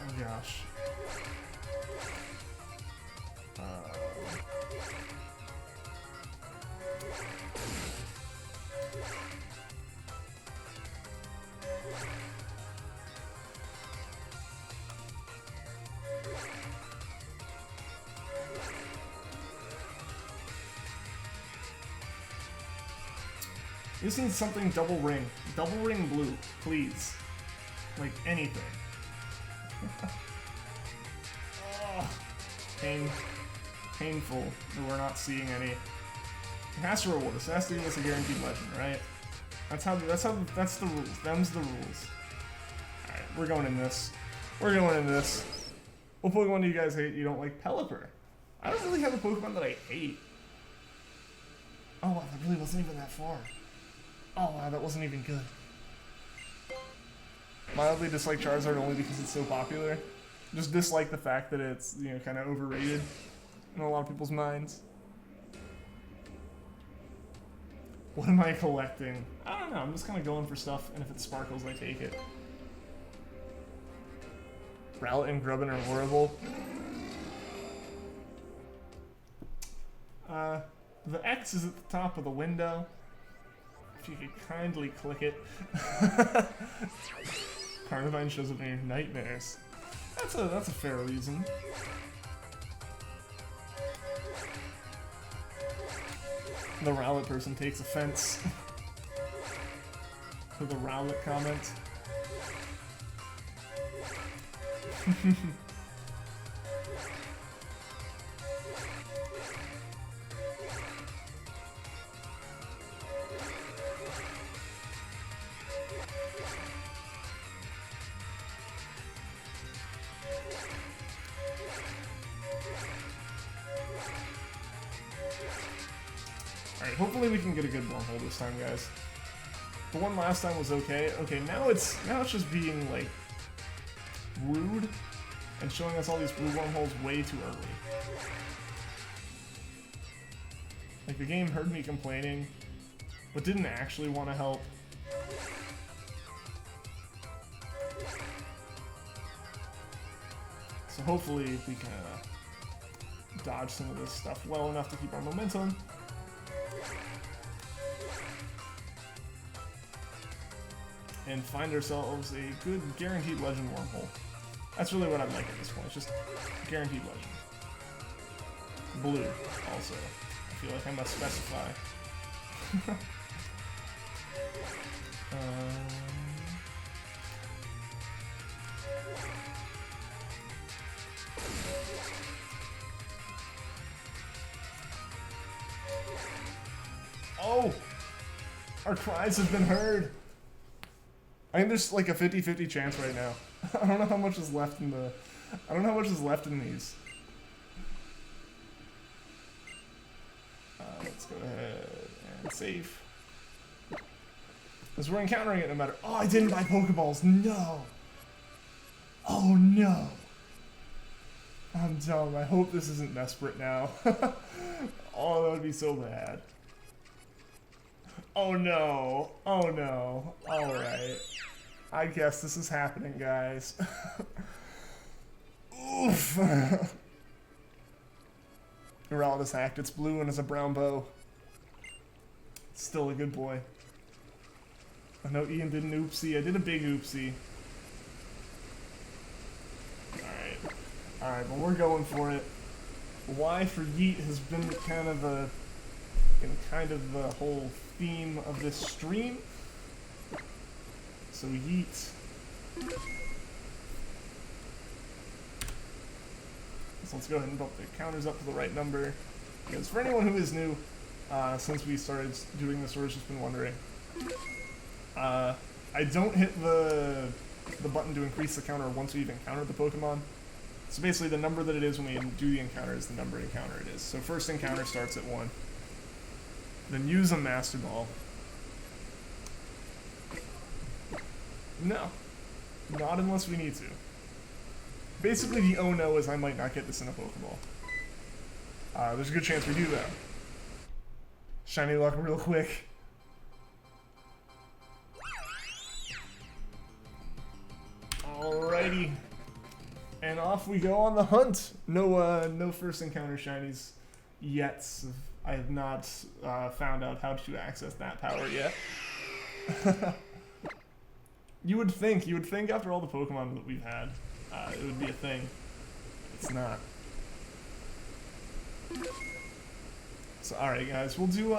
Oh gosh. You just need something double ring. Double ring blue, please. Like anything. Oh, painful that we're not seeing any. It has to reward us. It has to give us a guaranteed legend, right? That's the rules. Them's the rules. Alright, we're going in this. We're going in this. What Pokemon do you guys hate? You don't like Pelipper. I don't really have a Pokemon that I hate. Oh wow, that really wasn't even that far. Oh wow, that wasn't even good. Mildly dislike Charizard only because it's so popular. Just dislike the fact that it's, you know, kind of overrated in a lot of people's minds. What am I collecting? I don't know, I'm just kind of going for stuff, and if it sparkles, I take it. Rowlet and Grubbin are horrible. The X is at the top of the window. If you could kindly click it. Carnivine shows up in your nightmares. That's a fair reason. The Rowlet person takes offense to the Rowlet comment. Alright, hopefully we can get a good wormhole this time, guys. The one last time was okay. Okay, now it's just being, like, rude and showing us all these blue wormholes way too early. Like, the game heard me complaining, but didn't actually want to help. So hopefully we can dodge some of this stuff well enough to keep our momentum. And find ourselves a good guaranteed legend wormhole. That's really what I'd like at this point, it's just guaranteed legend. Blue, also. I feel like I must specify. Oh! Our cries have been heard! I think there's like a 50-50 chance right now. I don't know how much is left in the... I don't know how much is left in these. Let's go ahead and save. Because we're encountering it no matter... Oh, I didn't buy Pokeballs! No! Oh no! I'm dumb. I hope this isn't Mesprit now. Oh, that would be so bad. Oh no! Oh no! Alright. I guess this is happening, guys. Oof! Rowlet is hacked. It's blue and has a brown bow. Still a good boy. I know Ian did an oopsie. I did a big oopsie. Alright. Alright, but we're going for it. Y for Yeet has been kind of the whole theme of this stream. So Yeet. So let's go ahead and bump the counters up to the right number. Because for anyone who is new, since we started doing this or has just been wondering, I don't hit the button to increase the counter once we've encountered the Pokemon. So basically the number that it is when we do the encounter is the number encounter it is. So first encounter starts at 1. Then use a Master Ball. No. Not unless we need to. Basically, the oh no is I might not get this in a Pokeball. There's a good chance we do, though. Shiny luck real quick. Alrighty. And off we go on the hunt. No first encounter shinies yet. I have not found out how to access that power yet. You would think after all the Pokemon that we've had, it would be a thing. It's not. So alright guys, we'll do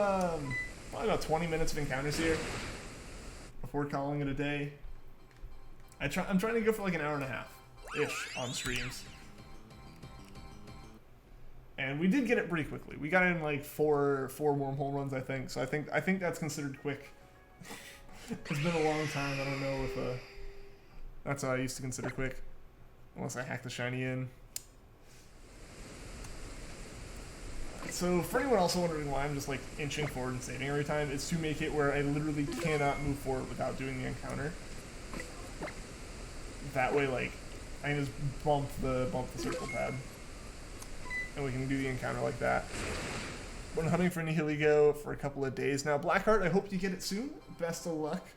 probably about 20 minutes of encounters here before calling it a day. I'm trying to go for like an hour and a half-ish on streams. And we did get it pretty quickly. We got in like four wormhole runs, I think. So I think that's considered quick. It's been a long time. I don't know if that's what I used to consider quick, unless I hack the shiny in. So for anyone also wondering why I'm just like inching forward and saving every time, it's to make it where I literally cannot move forward without doing the encounter. That way, like, I can just bump the circle pad, and we can do the encounter like that. Been hunting for Nihilego for a couple of days now. Blackheart, I hope you get it soon. Best of luck.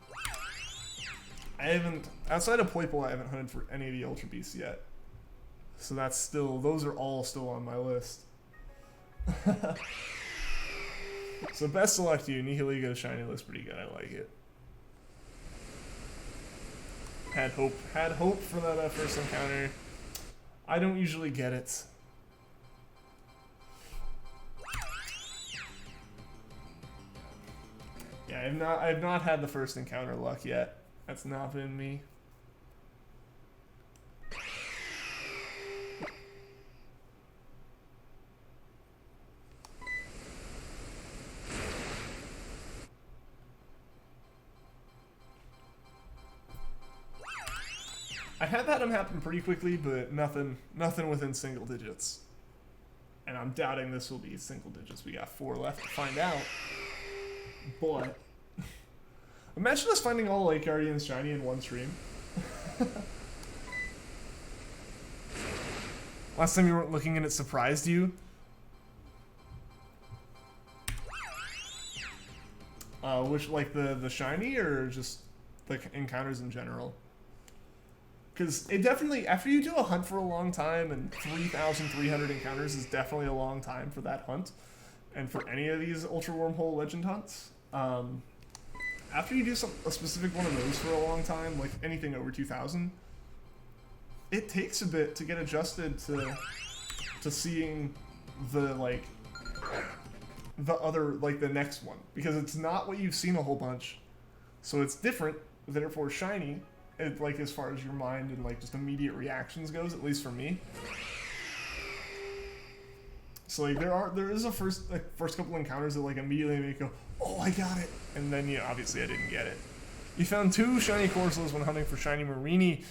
I haven't, outside of Poipole, I haven't hunted for any of the Ultra Beasts yet. So that's still, those are all still on my list. So best of luck to you. Nihilego shiny looks pretty good. I like it. Had hope for that first encounter. I don't usually get it. Yeah, I've not had the first encounter luck yet. That's not been me. I have had them happen pretty quickly, but nothing within single digits. And I'm doubting this will be single digits. We got 4 left to find out. But imagine us finding all Lake Guardians shiny in one stream. Last time you weren't looking and it surprised you. Which, like the shiny or just like encounters in general? Because it definitely, after you do a hunt for a long time, and 3,300 encounters is definitely a long time for that hunt, and for any of these Ultra Wormhole Legend hunts, after you do a specific one of those for a long time, like anything over 2,000, it takes a bit to get adjusted to seeing the, like, the other, like, the next one. Because it's not what you've seen a whole bunch, so it's different, therefore shiny. It, like, as far as your mind and like just immediate reactions goes, at least for me. So like there is a first couple encounters that like immediately make you go, oh, I got it, and then obviously I didn't get it. You found 2 shiny Corsolas when hunting for shiny Marini.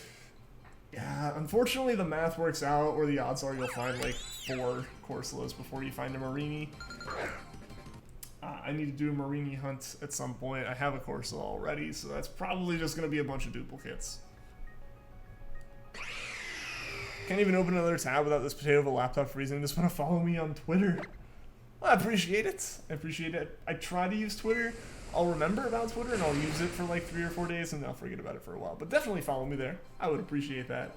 Yeah, unfortunately the math works out where the odds are you'll find like 4 Corsolas before you find a Marini. I need to do a Marini hunt at some point. I have a Corsola already, so that's probably just going to be a bunch of duplicates. Can't even open another tab without this potato of a laptop freezing. Just want to follow me on Twitter. Well, I appreciate it. I appreciate it. I try to use Twitter. I'll remember about Twitter and I'll use it for like 3 or 4 days and then I'll forget about it for a while. But definitely follow me there. I would appreciate that.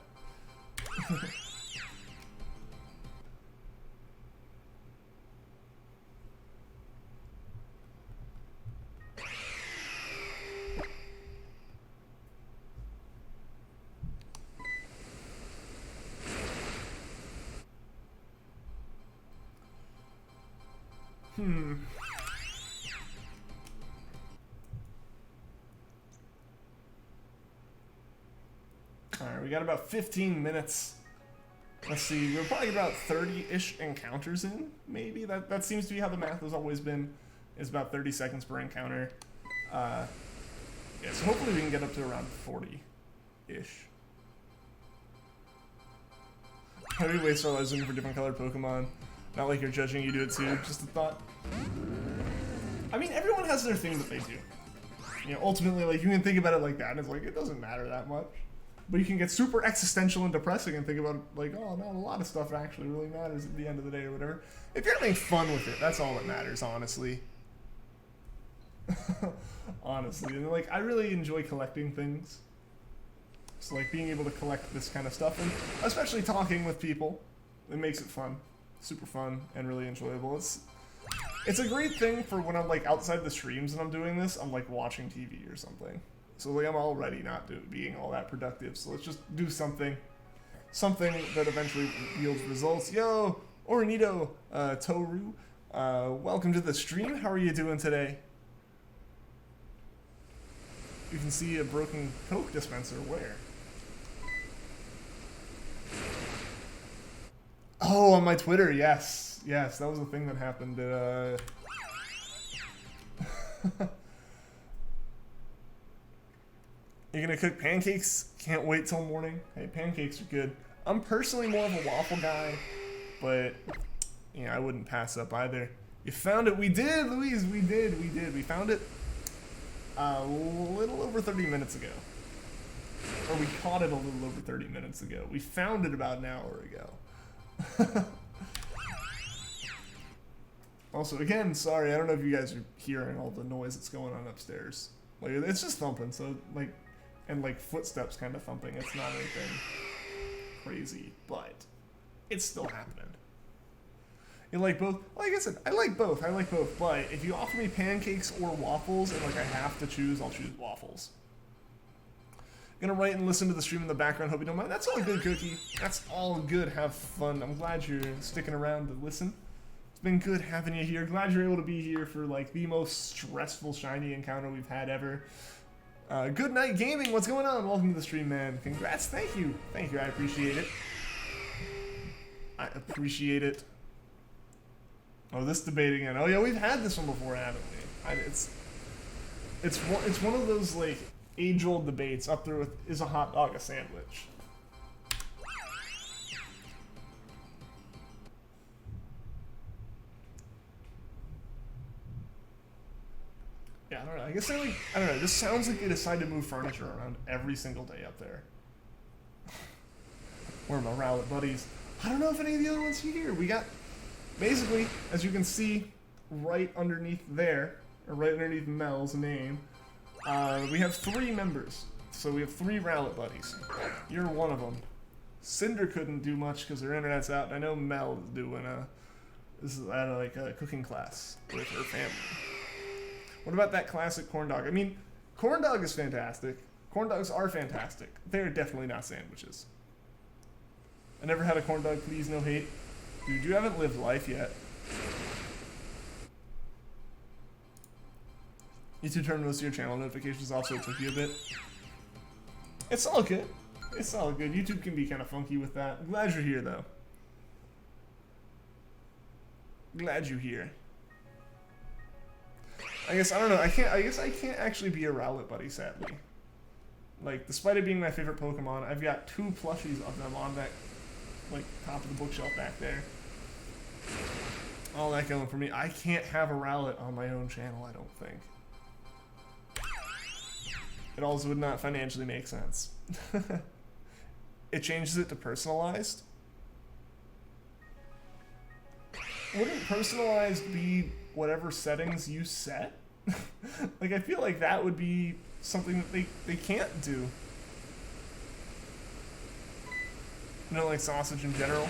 Alright, we got about 15 minutes. Let's see, we're probably about 30-ish encounters in, maybe? That seems to be how the math has always been, is about 30 seconds per encounter. Yeah, so hopefully we can get up to around 40-ish. How do you waste our lives looking for different colored Pokemon? Not like you're judging, you do it too, just a thought. I mean, everyone has their thing that they do. You know, ultimately, like, you can think about it like that, and it's like, it doesn't matter that much. But you can get super existential and depressing and think about, like, oh, not a lot of stuff actually really matters at the end of the day or whatever. If you're having fun with it, that's all that matters, honestly. Honestly. And, like, I really enjoy collecting things. So, like, being able to collect this kind of stuff, and especially talking with people, it makes it fun. Super fun and really enjoyable. It's a great thing for when I'm, like, outside the streams and I'm doing this, I'm, like, watching TV or something. So, like, I'm already not being all that productive, so let's just do something that eventually yields results. Yo, Ornito, Toru, welcome to the stream. How are you doing today? You can see a broken Coke dispenser. Where? Oh, on my Twitter, yes. Yes, that was the thing that happened. You're gonna cook pancakes? Can't wait till morning. Hey, pancakes are good. I'm personally more of a waffle guy, but yeah, I wouldn't pass up either. You found it. We did, Louise. We did. We found it a little over 30 minutes ago. Or we caught it a little over 30 minutes ago. We found it about an hour ago. Also, again, sorry, I don't know if you guys are hearing all the noise that's going on upstairs. Like, it's just thumping, so, like, and, like, footsteps kind of thumping. It's not anything crazy, but it's still happening. You like both? Like I said, I like both, but if you offer me pancakes or waffles, and, like, I have to choose, I'll choose waffles. Gonna write and listen to the stream in the background, hope you don't mind. That's all good, Cookie. That's all good, have fun. I'm glad you're sticking around to listen. It's been good having you here. Glad you're able to be here for, like, the most stressful shiny encounter we've had ever. Good night gaming, what's going on? Welcome to the stream, man. Congrats, thank you, I appreciate it. I appreciate it. Oh, this debate again. Oh yeah, we've had this one before, haven't we? It's one of those, like, age-old debates up there with, is a hot dog a sandwich? Yeah, I don't know. I guess I don't know. This sounds like they decide to move furniture around every single day up there. Where are my Rowlet buddies? I don't know if any of the other ones are here. We got, basically, as you can see, right underneath there, or right underneath Mel's name, we have 3 members. So we have 3 Rowlet buddies. You're one of them. Cinder couldn't do much because her internet's out. And I know Mel is doing this is at a cooking class with her family. What about that classic corn dog? I mean, corn dog is fantastic. Corn dogs are fantastic. They're definitely not sandwiches. I never had a corn dog, please, no hate. Dude, you haven't lived life yet. YouTube turned most of your channel notifications off, so it took you a bit. It's all good. It's all good. YouTube can be kind of funky with that. I'm glad you're here, though. Glad you're here. I guess, I don't know, I guess I can't actually be a Rowlet buddy, sadly. Like, despite it being my favorite Pokemon, I've got 2 plushies of them on that, like, top of the bookshelf back there. All that going for me. I can't have a Rowlet on my own channel, I don't think. It also would not financially make sense. It changes it to personalized. Wouldn't personalized be whatever settings you set? Like, I feel like that would be something that they can't do. You know, like sausage in general?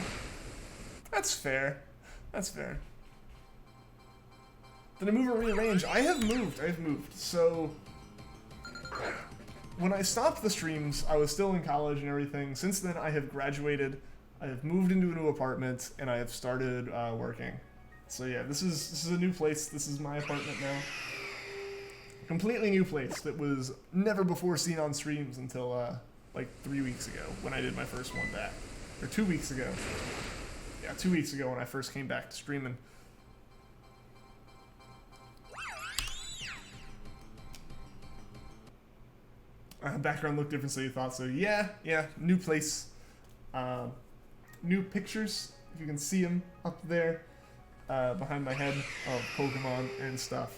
That's fair. That's fair. Did I move or rearrange? I have moved. So, when I stopped the streams, I was still in college and everything. Since then, I have graduated, I have moved into a new apartment, and I have started working. So yeah, this is a new place. This is my apartment now. Completely new place that was never before seen on streams until like 3 weeks ago when I did my first one back. Or 2 weeks ago. Yeah, 2 weeks ago when I first came back to streaming. Background looked different, so you thought so. Yeah, new place. New pictures, if you can see them up there behind my head of Pokemon and stuff.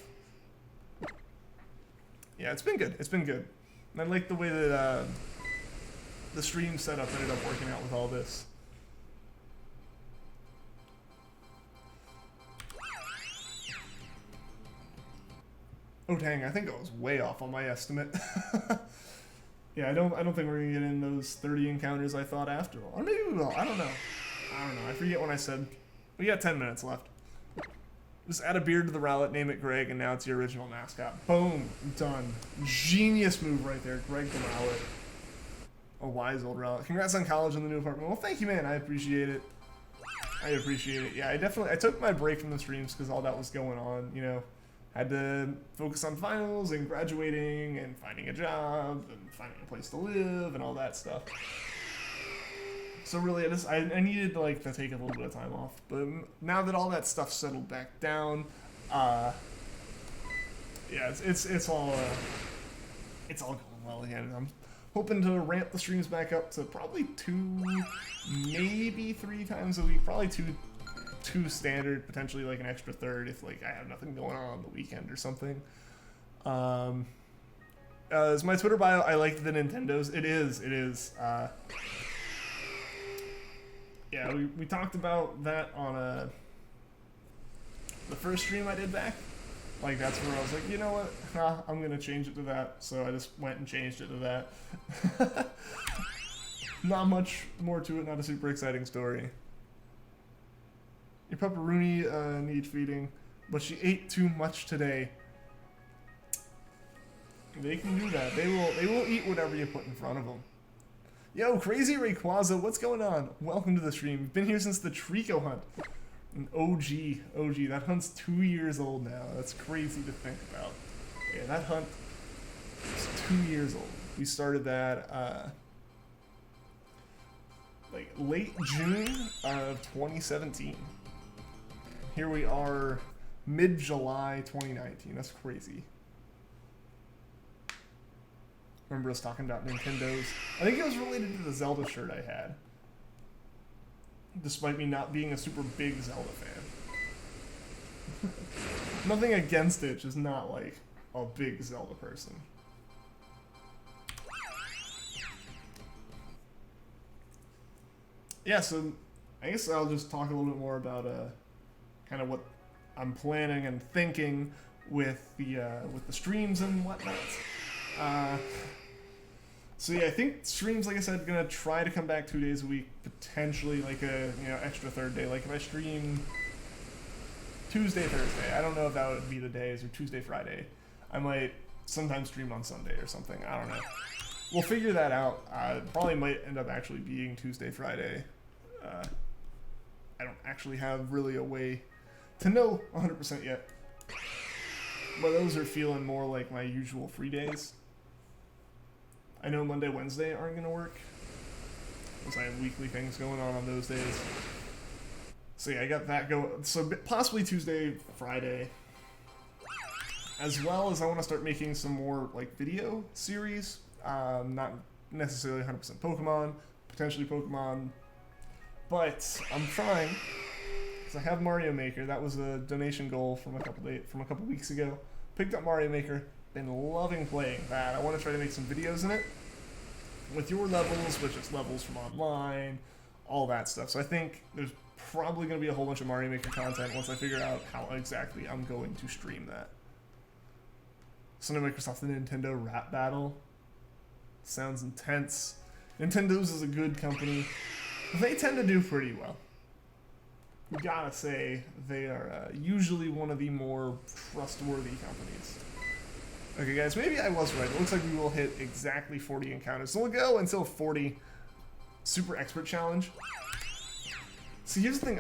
Yeah, it's been good. It's been good. And I like the way that the stream setup ended up working out with all this. Oh dang, I think I was way off on my estimate. Yeah, I don't think we're gonna get in those 30 encounters I thought after all. Or maybe we will. I don't know. I forget what I said. We got 10 minutes left. Just add a beard to the Rowlet, name it Greg, and now it's your original mascot. Boom. Done. Genius move right there. Greg the Rowlet. A wise old Rowlet. Congrats on college and the new apartment. Well, thank you, man. I appreciate it. Yeah, I took my break from the streams because all that was going on, you know. Had to focus on finals and graduating and finding a job and finding a place to live and all that stuff. So really, I needed to take a little bit of time off. But now that all that stuff settled back down, yeah, it's all going well again. I'm hoping to ramp the streams back up to probably 2, maybe 3 times a week. Probably two standard, potentially like an extra third if I have nothing going on the weekend or something. Is my Twitter bio, I like the Nintendos. It is. Yeah, we talked about that on the first stream I did back. That's where I was like, you know what, I'm gonna change it to that. So I just went and changed it to that. Not much more to it, not a super exciting story. Your pepperoni needs feeding, but she ate too much today. They can do that. They will eat whatever you put in front of them. Yo, Crazy Rayquaza, what's going on? Welcome to the stream. You've been here since the Treecko hunt. An OG. That hunt's 2 years old now. That's crazy to think about. Yeah, that hunt is 2 years old. We started that late June of 2017. Here we are, mid-July 2019. That's crazy. Remember us talking about Nintendos? I think it was related to the Zelda shirt I had. Despite me not being a super big Zelda fan. Nothing against it, just not a big Zelda person. Yeah, so I guess I'll just talk a little bit more about kind of what I'm planning and thinking with the streams and whatnot. So yeah, I think streams, like I said, gonna try to come back 2 days a week, potentially extra third day. If I stream Tuesday, Thursday, I don't know if that would be the days, or Tuesday, Friday. I might sometimes stream on Sunday or something. I don't know. We'll figure that out. Probably might end up actually being Tuesday, Friday. I don't actually have really a way to know 100% yet. But those are feeling more like my usual free days. I know Monday, Wednesday aren't going to work, because I have weekly things going on those days. So yeah, I got that going. So possibly Tuesday, Friday. As well as I want to start making some more video series. Not necessarily 100% Pokemon, potentially Pokemon. But I'm trying, because I have Mario Maker. That was a donation goal from a couple weeks ago. Picked up Mario Maker. Been loving playing that. I want to try to make some videos in it with your levels, with just levels from online, all that stuff. So I think there's probably going to be a whole bunch of Mario Maker content once I figure out how exactly I'm going to stream that. Sunday Microsoft and Nintendo rap battle. Sounds intense. Nintendo's is a good company. They tend to do pretty well. You gotta say, they are usually one of the more trustworthy companies. Okay, guys, maybe I was right. It looks like we will hit exactly 40 encounters. So we'll go until 40 Super Expert Challenge. So here's the thing,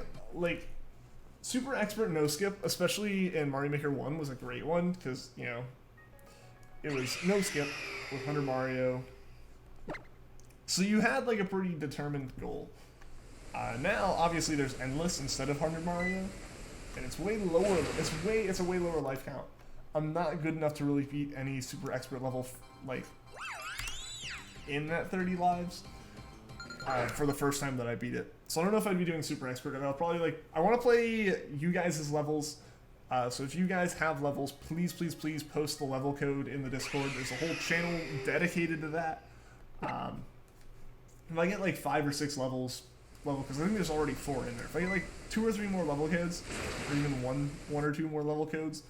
Super Expert No Skip, especially in Mario Maker 1, was a great one, because, it was no skip with 100 Mario. So you had, a pretty determined goal. Now, obviously, there's Endless instead of 100 Mario, and it's way lower. It's a way lower life count. I'm not good enough to really beat any Super Expert level, in that 30 lives for the first time that I beat it. So I don't know if I'd be doing Super Expert, and I'll probably, I want to play you guys' levels So if you guys have levels, please, please, please post the level code in the Discord. There's a whole channel dedicated to that. If I get like 5 or 6 levels, because I think there's already 4 in there. If I get like 2 or 3 more level codes, or even one or 2 more level codes,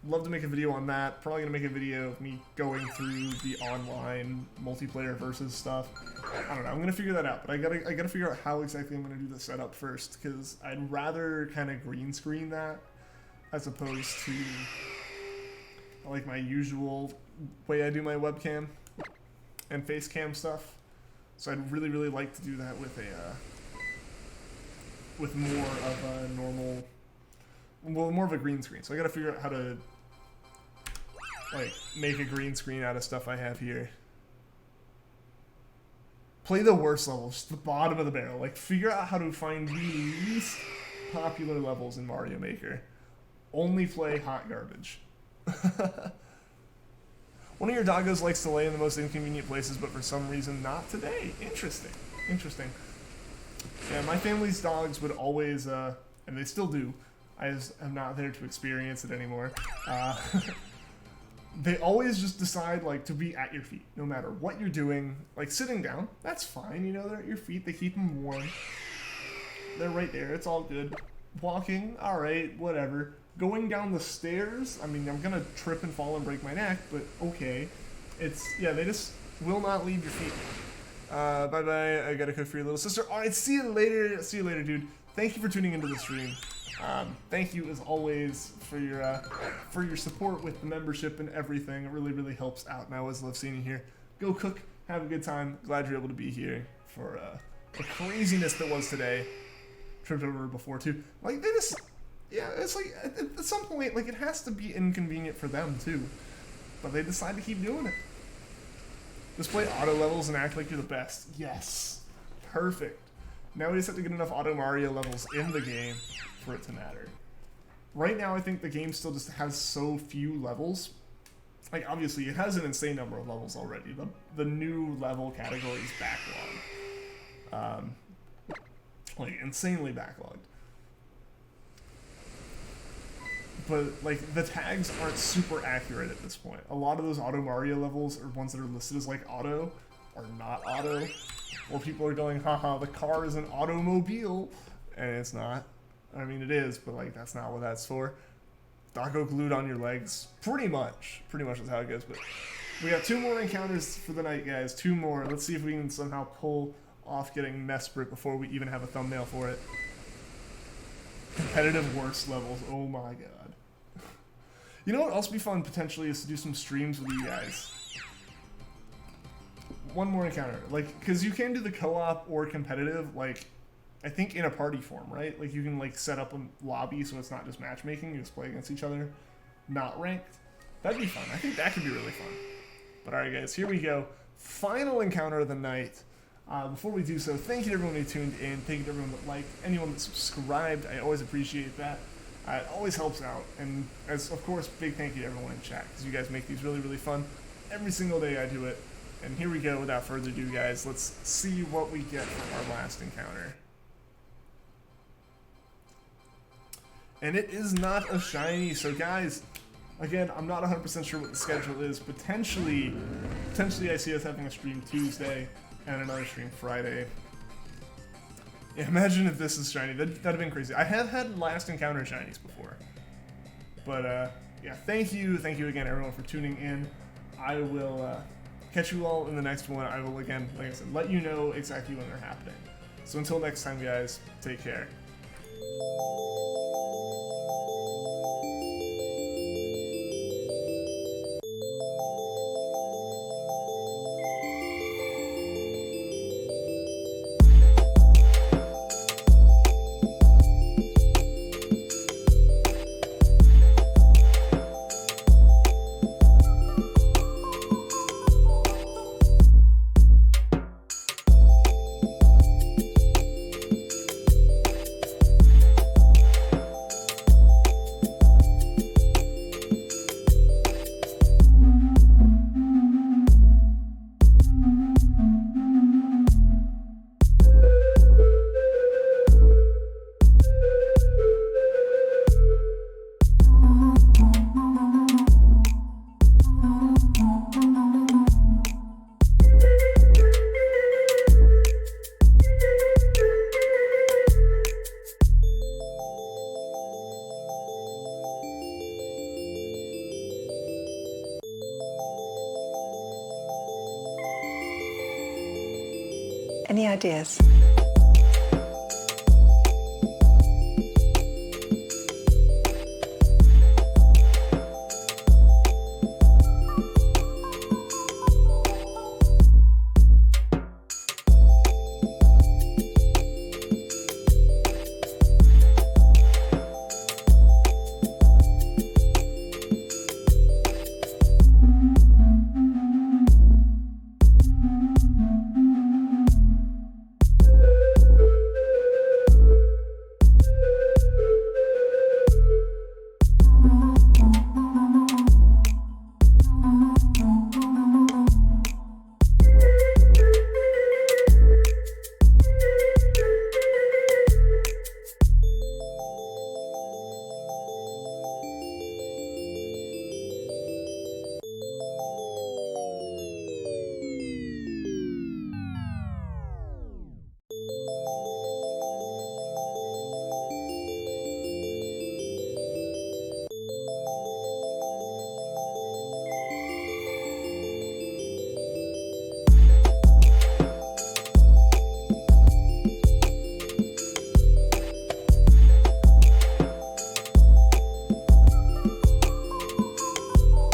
love to make a video on that. Probably gonna make a video of me going through the online multiplayer versus stuff. I don't know. I'm gonna figure that out, but I gotta figure out how exactly I'm gonna do the setup first, because I'd rather kind of green screen that as opposed to like my usual way I do my webcam and face cam stuff. So I'd really, really like to do that with more of a normal, well, more of a green screen. So I gotta figure out how to like make a green screen out of stuff I have here. Play the worst levels, the bottom of the barrel. Like, figure out how to find the least popular levels in Mario Maker. Only play hot garbage. One of your doggos likes to lay in the most inconvenient places, but for some reason not today. Interesting. Interesting. Yeah, my family's dogs would always, and they still do, I just am not there to experience it anymore. They always just decide, like, to be at your feet, no matter what you're doing. Like, sitting down, that's fine, you know, they're at your feet, they keep them warm. They're right there, it's all good. Walking, alright, whatever. Going down the stairs, I mean, I'm gonna trip and fall and break my neck, but okay. It's, yeah, they just will not leave your feet. Bye-bye, I gotta cook for your little sister. Alright, see you later, dude. Thank you for tuning into the stream. Thank you, as always, for your support with the membership and everything. It really, really helps out, and I always love seeing you here. Go cook, have a good time. Glad you're able to be here for the craziness that was today. Tripped over before, too. Like, they just... Yeah, it's like, at some point, like, it has to be inconvenient for them, too. But they decide to keep doing it. Just play auto levels and act like you're the best. Yes. Perfect. Now we just have to get enough Auto Mario levels in the game for it to matter. Right now, I think the game still just has so few levels. Like, obviously, it has an insane number of levels already. The new level category is backlogged. Like, insanely backlogged. But, like, the tags aren't super accurate at this point. A lot of those Auto Mario levels, or ones that are listed as, like, auto, are not auto. Or people are going, haha, the car is an automobile. And it's not. I mean, it is, but, like, that's not what that's for. Doggo glued on your legs. Pretty much. Pretty much is how it goes. But we got 2 more encounters for the night, guys. 2 more. Let's see if we can somehow pull off getting Mesprit before we even have a thumbnail for it. Competitive worst levels. Oh my god. You know what else would be fun, potentially, is to do some streams with you guys. 1 more encounter. Like, because you can do the co-op or competitive, like, I think in a party form, right? Like, you can, like, set up a lobby so it's not just matchmaking, you just play against each other, not ranked. That'd be fun. I think that could be really fun. But alright, guys, here we go. Final encounter of the night. Before we do so, thank you to everyone who tuned in. Thank you to everyone that liked, anyone that subscribed. I always appreciate that. It always helps out. And, as of course, big thank you to everyone in chat, because you guys make these really, really fun. Every single day I do it. And here we go, without further ado, guys. Let's see what we get from our last encounter. And it is not a shiny. So, guys, again, I'm not 100% sure what the schedule is. Potentially I see us having a stream Tuesday and another stream Friday. Yeah, imagine if this is shiny. That'd have been crazy. I have had last encounter shinies before. But, yeah, thank you again, everyone, for tuning in. I will catch you all in the next one. I will, again, like I said, let you know exactly when they're happening. So until next time, guys, take care. ideas.